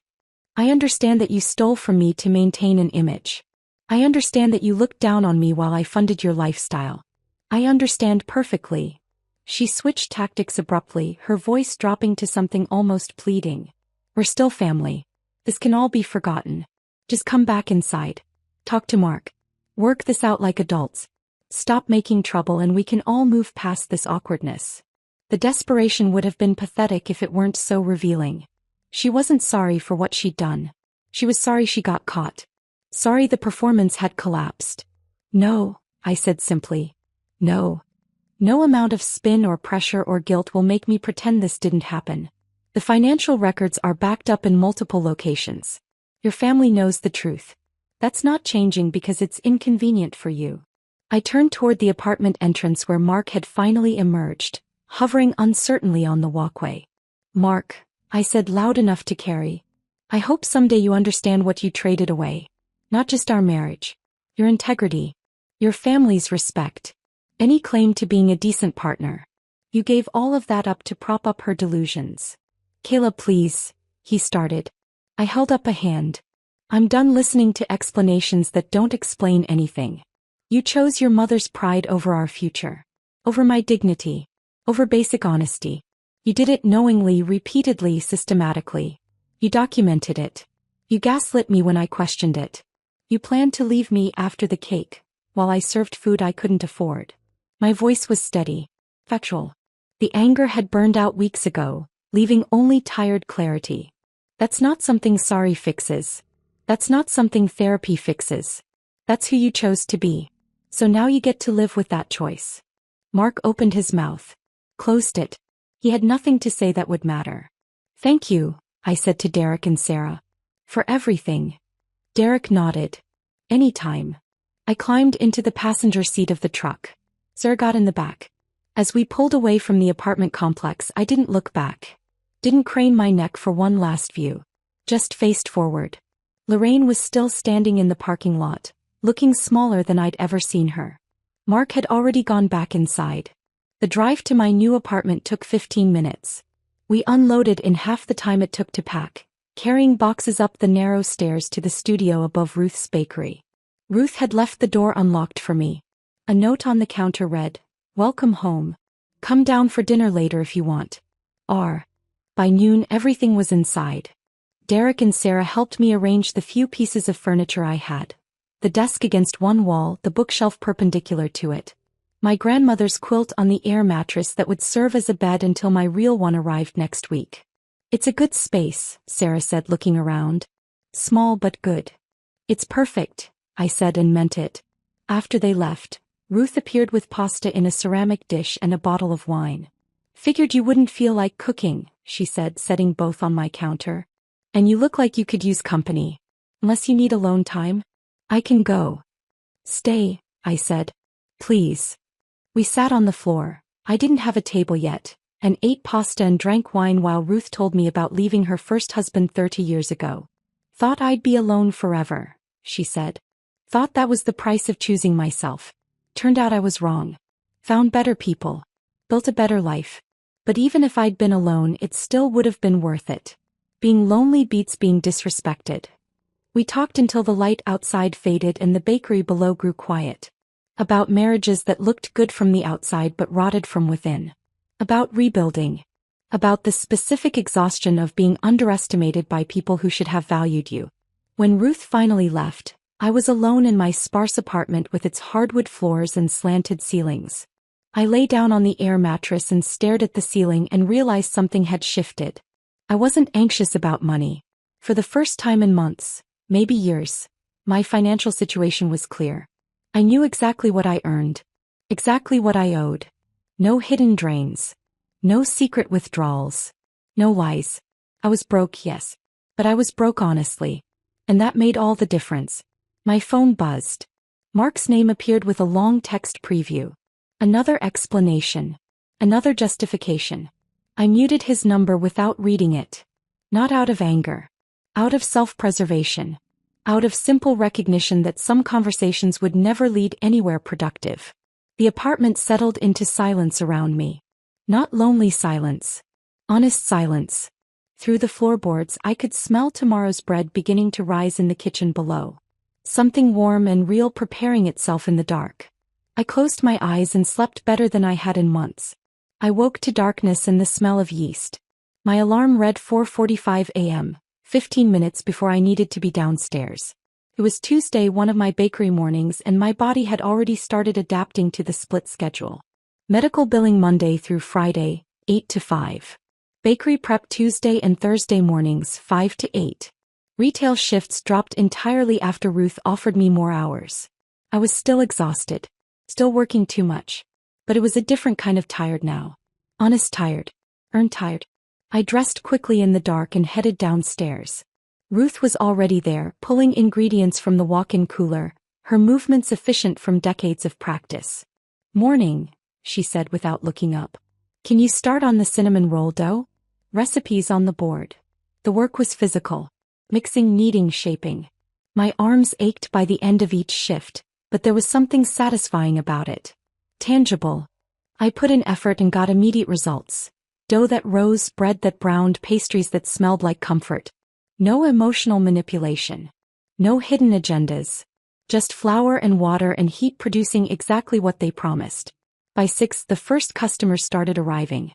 I understand that you stole from me to maintain an image. I understand that you looked down on me while I funded your lifestyle. I understand perfectly." She switched tactics abruptly, her voice dropping to something almost pleading. "We're still family. This can all be forgotten. Just come back inside. Talk to Mark. Work this out like adults. Stop making trouble and we can all move past this awkwardness." The desperation would have been pathetic if it weren't so revealing. She wasn't sorry for what she'd done. She was sorry she got caught. Sorry the performance had collapsed. "No," I said simply. "No. No amount of spin or pressure or guilt will make me pretend this didn't happen. The financial records are backed up in multiple locations. Your family knows the truth. That's not changing because it's inconvenient for you." I turned toward the apartment entrance where Mark had finally emerged, hovering uncertainly on the walkway. "Mark," I said loud enough to carry. "I hope someday you understand what you traded away. Not just our marriage. Your integrity. Your family's respect. Any claim to being a decent partner. You gave all of that up to prop up her delusions." "Kayla, please," he started. I held up a hand. "I'm done listening to explanations that don't explain anything. You chose your mother's pride over our future. Over my dignity. Over basic honesty. You did it knowingly, repeatedly, systematically. You documented it. You gaslit me when I questioned it. You planned to leave me after the cake, while I served food I couldn't afford." My voice was steady, factual. The anger had burned out weeks ago, leaving only tired clarity. That's not something sorry fixes. That's not something therapy fixes. That's who you chose to be. So now you get to live with that choice. Mark opened his mouth. Closed it. He had nothing to say that would matter. "Thank you," I said to Derek and Sarah. "For everything." Derek nodded. "Anytime." I climbed into the passenger seat of the truck. Sarah got in the back. As we pulled away from the apartment complex, I didn't look back. Didn't crane my neck for one last view. Just faced forward. Lorraine was still standing in the parking lot, looking smaller than I'd ever seen her. Mark had already gone back inside. The drive to my new apartment took 15 minutes. We unloaded in half the time it took to pack, carrying boxes up the narrow stairs to the studio above Ruth's bakery. Ruth had left the door unlocked for me. A note on the counter read, "Welcome home. Come down for dinner later if you want." By noon everything was inside. Derek and Sarah helped me arrange the few pieces of furniture I had. The desk against one wall, the bookshelf perpendicular to it. My grandmother's quilt on the air mattress that would serve as a bed until my real one arrived next week. "It's a good space," Sarah said, looking around. "Small but good." "It's perfect," I said and meant it. After they left, Ruth appeared with pasta in a ceramic dish and a bottle of wine. "Figured you wouldn't feel like cooking," she said, setting both on my counter. "And you look like you could use company. Unless you need alone time." "I can go," Stay, I said. Please. We sat on the floor. I didn't have a table yet, and ate pasta and drank wine while Ruth told me about leaving her first husband 30 years ago. Thought I'd be alone forever, she said. Thought that was the price of choosing myself. Turned out I was wrong. Found better people. Built a better life. But even if I'd been alone, it still would have been worth it. Being lonely beats being disrespected. We talked until the light outside faded and the bakery below grew quiet. About marriages that looked good from the outside but rotted from within. About rebuilding. About the specific exhaustion of being underestimated by people who should have valued you. When Ruth finally left, I was alone in my sparse apartment with its hardwood floors and slanted ceilings. I lay down on the air mattress and stared at the ceiling and realized something had shifted. I wasn't anxious about money. For the first time in months, maybe years, my financial situation was clear. I knew exactly what I earned. Exactly what I owed. No hidden drains. No secret withdrawals. No lies. I was broke, yes. But I was broke honestly. And that made all the difference. My phone buzzed. Mark's name appeared with a long text preview. Another explanation. Another justification. I muted his number without reading it. Not out of anger. Out of self-preservation. Out of simple recognition that some conversations would never lead anywhere productive. The apartment settled into silence around me. Not lonely silence. Honest silence. Through the floorboards I could smell tomorrow's bread beginning to rise in the kitchen below. Something warm and real preparing itself in the dark. I closed my eyes and slept better than I had in months. I woke to darkness and the smell of yeast. My alarm read 4:45 a.m., 15 minutes before I needed to be downstairs. It was Tuesday, one of my bakery mornings, and my body had already started adapting to the split schedule. Medical billing Monday through Friday, 8 to 5. Bakery prep Tuesday and Thursday mornings, 5 to 8. Retail shifts dropped entirely after Ruth offered me more hours. I was still exhausted. Still working too much. But it was a different kind of tired now. Honest tired. Earned tired. I dressed quickly in the dark and headed downstairs. Ruth was already there, pulling ingredients from the walk-in cooler, her movements efficient from decades of practice. "Morning," she said without looking up. "Can you start on the cinnamon roll dough?" Recipes on the board. The work was physical. Mixing, kneading, shaping. My arms ached by the end of each shift, but there was something satisfying about it. Tangible. I put in effort and got immediate results. Dough that rose, bread that browned, pastries that smelled like comfort. No emotional manipulation. No hidden agendas. Just flour and water and heat producing exactly what they promised. By 6, the first customers started arriving.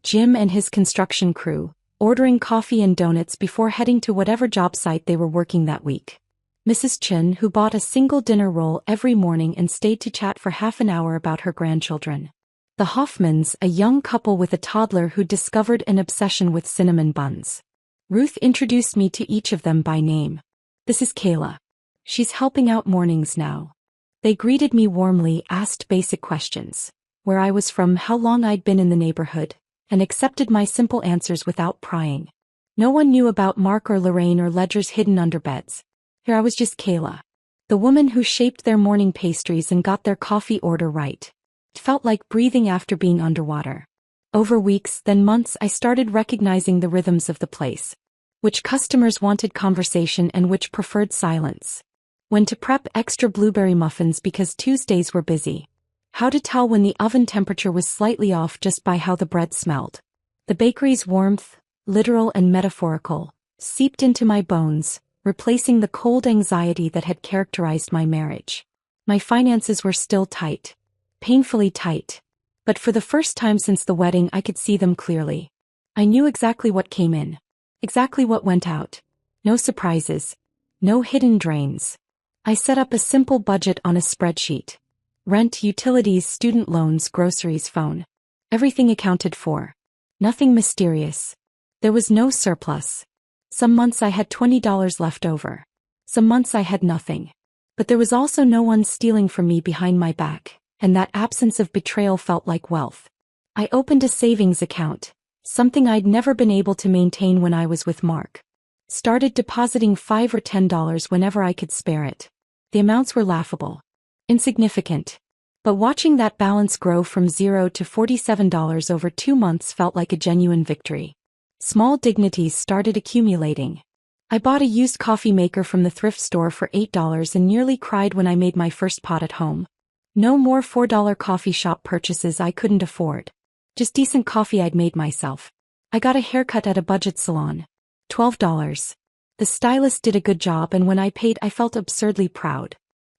Jim and his construction crew, ordering coffee and donuts before heading to whatever job site they were working that week. Mrs. Chin, who bought a single dinner roll every morning and stayed to chat for half an hour about her grandchildren. The Hoffmans, a young couple with a toddler who discovered an obsession with cinnamon buns. Ruth introduced me to each of them by name. "This is Kayla. She's helping out mornings now." They greeted me warmly, asked basic questions. Where I was from, how long I'd been in the neighborhood, and accepted my simple answers without prying. No one knew about Mark or Lorraine or Ledger's hidden under beds. Here I was, just Kayla. The woman who shaped their morning pastries and got their coffee order right. It felt like breathing after being underwater. Over weeks, then months, I started recognizing the rhythms of the place. Which customers wanted conversation and which preferred silence. When to prep extra blueberry muffins because Tuesdays were busy. How to tell when the oven temperature was slightly off just by how the bread smelled. The bakery's warmth, literal and metaphorical, seeped into my bones, replacing the cold anxiety that had characterized my marriage. My finances were still tight. Painfully tight. But for the first time since the wedding I could see them clearly. I knew exactly what came in. Exactly what went out. No surprises. No hidden drains. I set up a simple budget on a spreadsheet. Rent, utilities, student loans, groceries, phone. Everything accounted for. Nothing mysterious. There was no surplus. Some months I had $20 left over. Some months I had nothing. But there was also no one stealing from me behind my back, and that absence of betrayal felt like wealth. I opened a savings account, something I'd never been able to maintain when I was with Mark. Started depositing $5 or $10 whenever I could spare it. The amounts were laughable. Insignificant. But watching that balance grow from $0 to $47 over 2 months felt like a genuine victory. Small dignities started accumulating. I bought a used coffee maker from the thrift store for $8 and nearly cried when I made my first pot at home. No more $4 coffee shop purchases I couldn't afford. Just decent coffee I'd made myself. I got a haircut at a budget salon. $12. The stylist did a good job, and when I paid I felt absurdly proud.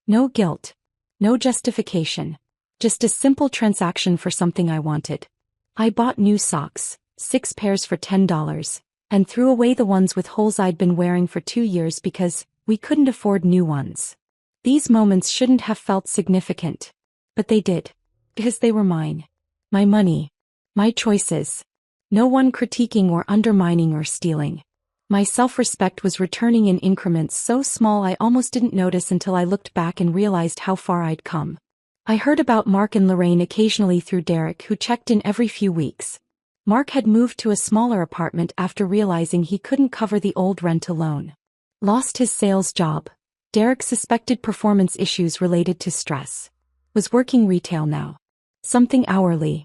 No guilt. No justification. Just a simple transaction for something I wanted. I bought new socks, 6 pairs for $10, and threw away the ones with holes I'd been wearing for 2 years because we couldn't afford new ones. These moments shouldn't have felt significant. But they did. Because they were mine. My money. My choices. No one critiquing or undermining or stealing. My self-respect was returning in increments so small I almost didn't notice until I looked back and realized how far I'd come. I heard about Mark and Lorraine occasionally through Derek, who checked in every few weeks. Mark had moved to a smaller apartment after realizing he couldn't cover the old rent alone. Lost his sales job. Derek suspected performance issues related to stress. Was working retail now. Something hourly.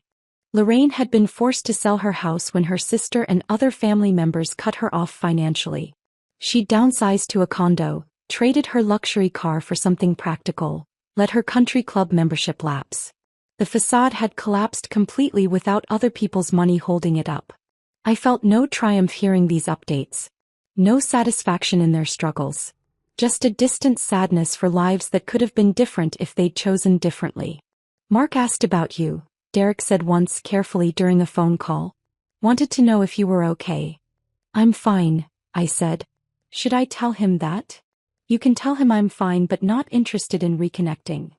Lorraine had been forced to sell her house when her sister and other family members cut her off financially. She downsized to a condo, traded her luxury car for something practical, let her country club membership lapse. The facade had collapsed completely without other people's money holding it up. I felt no triumph hearing these updates. No satisfaction in their struggles. Just a distant sadness for lives that could have been different if they'd chosen differently. Mark asked about you, Derek said once carefully during a phone call. Wanted to know if you were okay. I'm fine, I said. Should I tell him that? You can tell him I'm fine but not interested in reconnecting.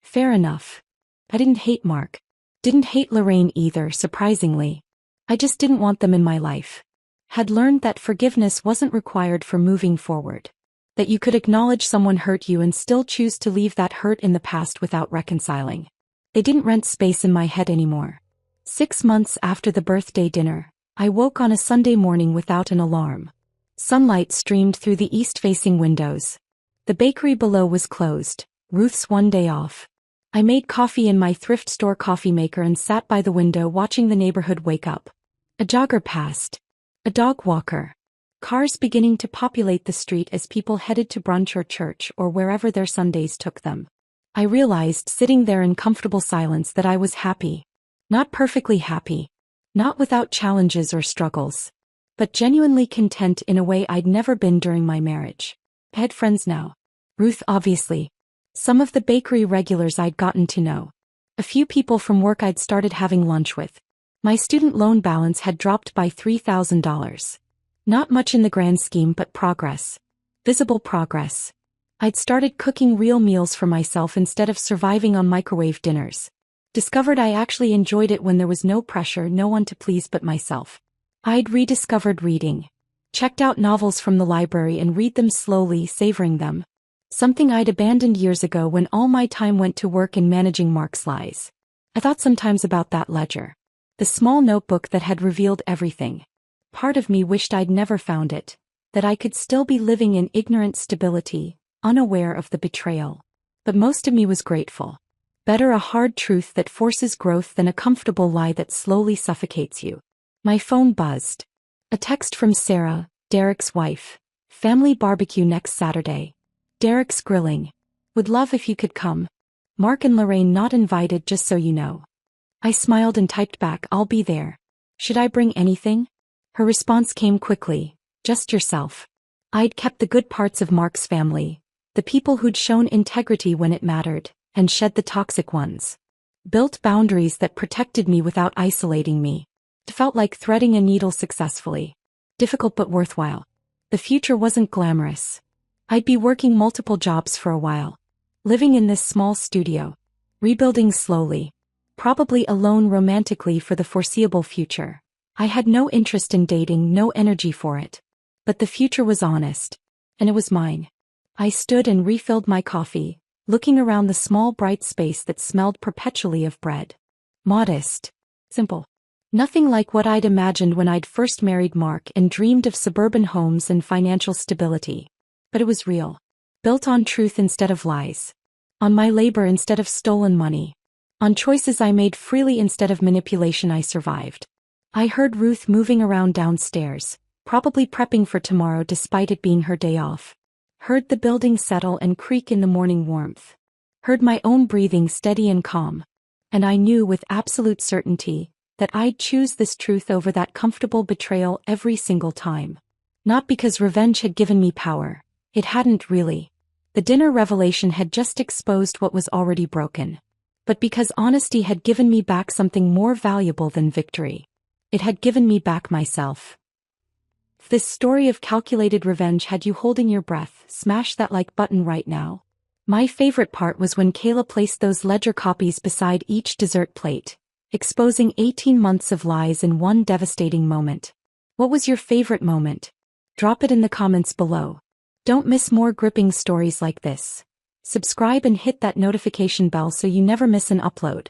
Fair enough. I didn't hate Mark. Didn't hate Lorraine either, surprisingly. I just didn't want them in my life. Had learned that forgiveness wasn't required for moving forward. That you could acknowledge someone hurt you and still choose to leave that hurt in the past without reconciling. They didn't rent space in my head anymore. 6 months after the birthday dinner, I woke on a Sunday morning without an alarm. Sunlight streamed through the east-facing windows. The bakery below was closed, Ruth's one day off. I made coffee in my thrift store coffee maker and sat by the window watching the neighborhood wake up. A jogger passed. A dog walker. Cars beginning to populate the street as people headed to brunch or church or wherever their Sundays took them. I realized sitting there in comfortable silence that I was happy. Not perfectly happy. Not without challenges or struggles. But genuinely content in a way I'd never been during my marriage. I had friends now. Ruth, obviously. Some of the bakery regulars I'd gotten to know. A few people from work I'd started having lunch with. My student loan balance had dropped by $3,000. Not much in the grand scheme, but progress. Visible progress. I'd started cooking real meals for myself instead of surviving on microwave dinners. Discovered I actually enjoyed it when there was no pressure, no one to please but myself. I'd rediscovered reading. Checked out novels from the library and read them slowly, savoring them. Something I'd abandoned years ago when all my time went to work in managing Mark's lies. I thought sometimes about that ledger. The small notebook that had revealed everything. Part of me wished I'd never found it. That I could still be living in ignorant stability, unaware of the betrayal. But most of me was grateful. Better a hard truth that forces growth than a comfortable lie that slowly suffocates you. My phone buzzed. A text from Sarah, Derek's wife. Family barbecue next Saturday. Derek's grilling. Would love if you could come. Mark and Lorraine not invited, just so you know. I smiled and typed back, I'll be there. Should I bring anything? Her response came quickly. Just yourself. I'd kept the good parts of Mark's family. The people who'd shown integrity when it mattered, and shed the toxic ones. Built boundaries that protected me without isolating me. It felt like threading a needle successfully. Difficult but worthwhile. The future wasn't glamorous. I'd be working multiple jobs for a while. Living in this small studio. Rebuilding slowly. Probably alone romantically for the foreseeable future. I had no interest in dating, no energy for it. But the future was honest. And it was mine. I stood and refilled my coffee, looking around the small bright space that smelled perpetually of bread. Modest. Simple. Nothing like what I'd imagined when I'd first married Mark and dreamed of suburban homes and financial stability. But it was real. Built on truth instead of lies. On my labor instead of stolen money. On choices I made freely instead of manipulation I survived. I heard Ruth moving around downstairs, probably prepping for tomorrow despite it being her day off. Heard the building settle and creak in the morning warmth. Heard my own breathing steady and calm. And I knew with absolute certainty that I'd choose this truth over that comfortable betrayal every single time. Not because revenge had given me power. It hadn't really. The dinner revelation had just exposed what was already broken. But because honesty had given me back something more valuable than victory. It had given me back myself. If this story of calculated revenge had you holding your breath, smash that like button right now. My favorite part was when Kayla placed those ledger copies beside each dessert plate, exposing 18 months of lies in one devastating moment. What was your favorite moment? Drop it in the comments below. Don't miss more gripping stories like this. Subscribe and hit that notification bell so you never miss an upload.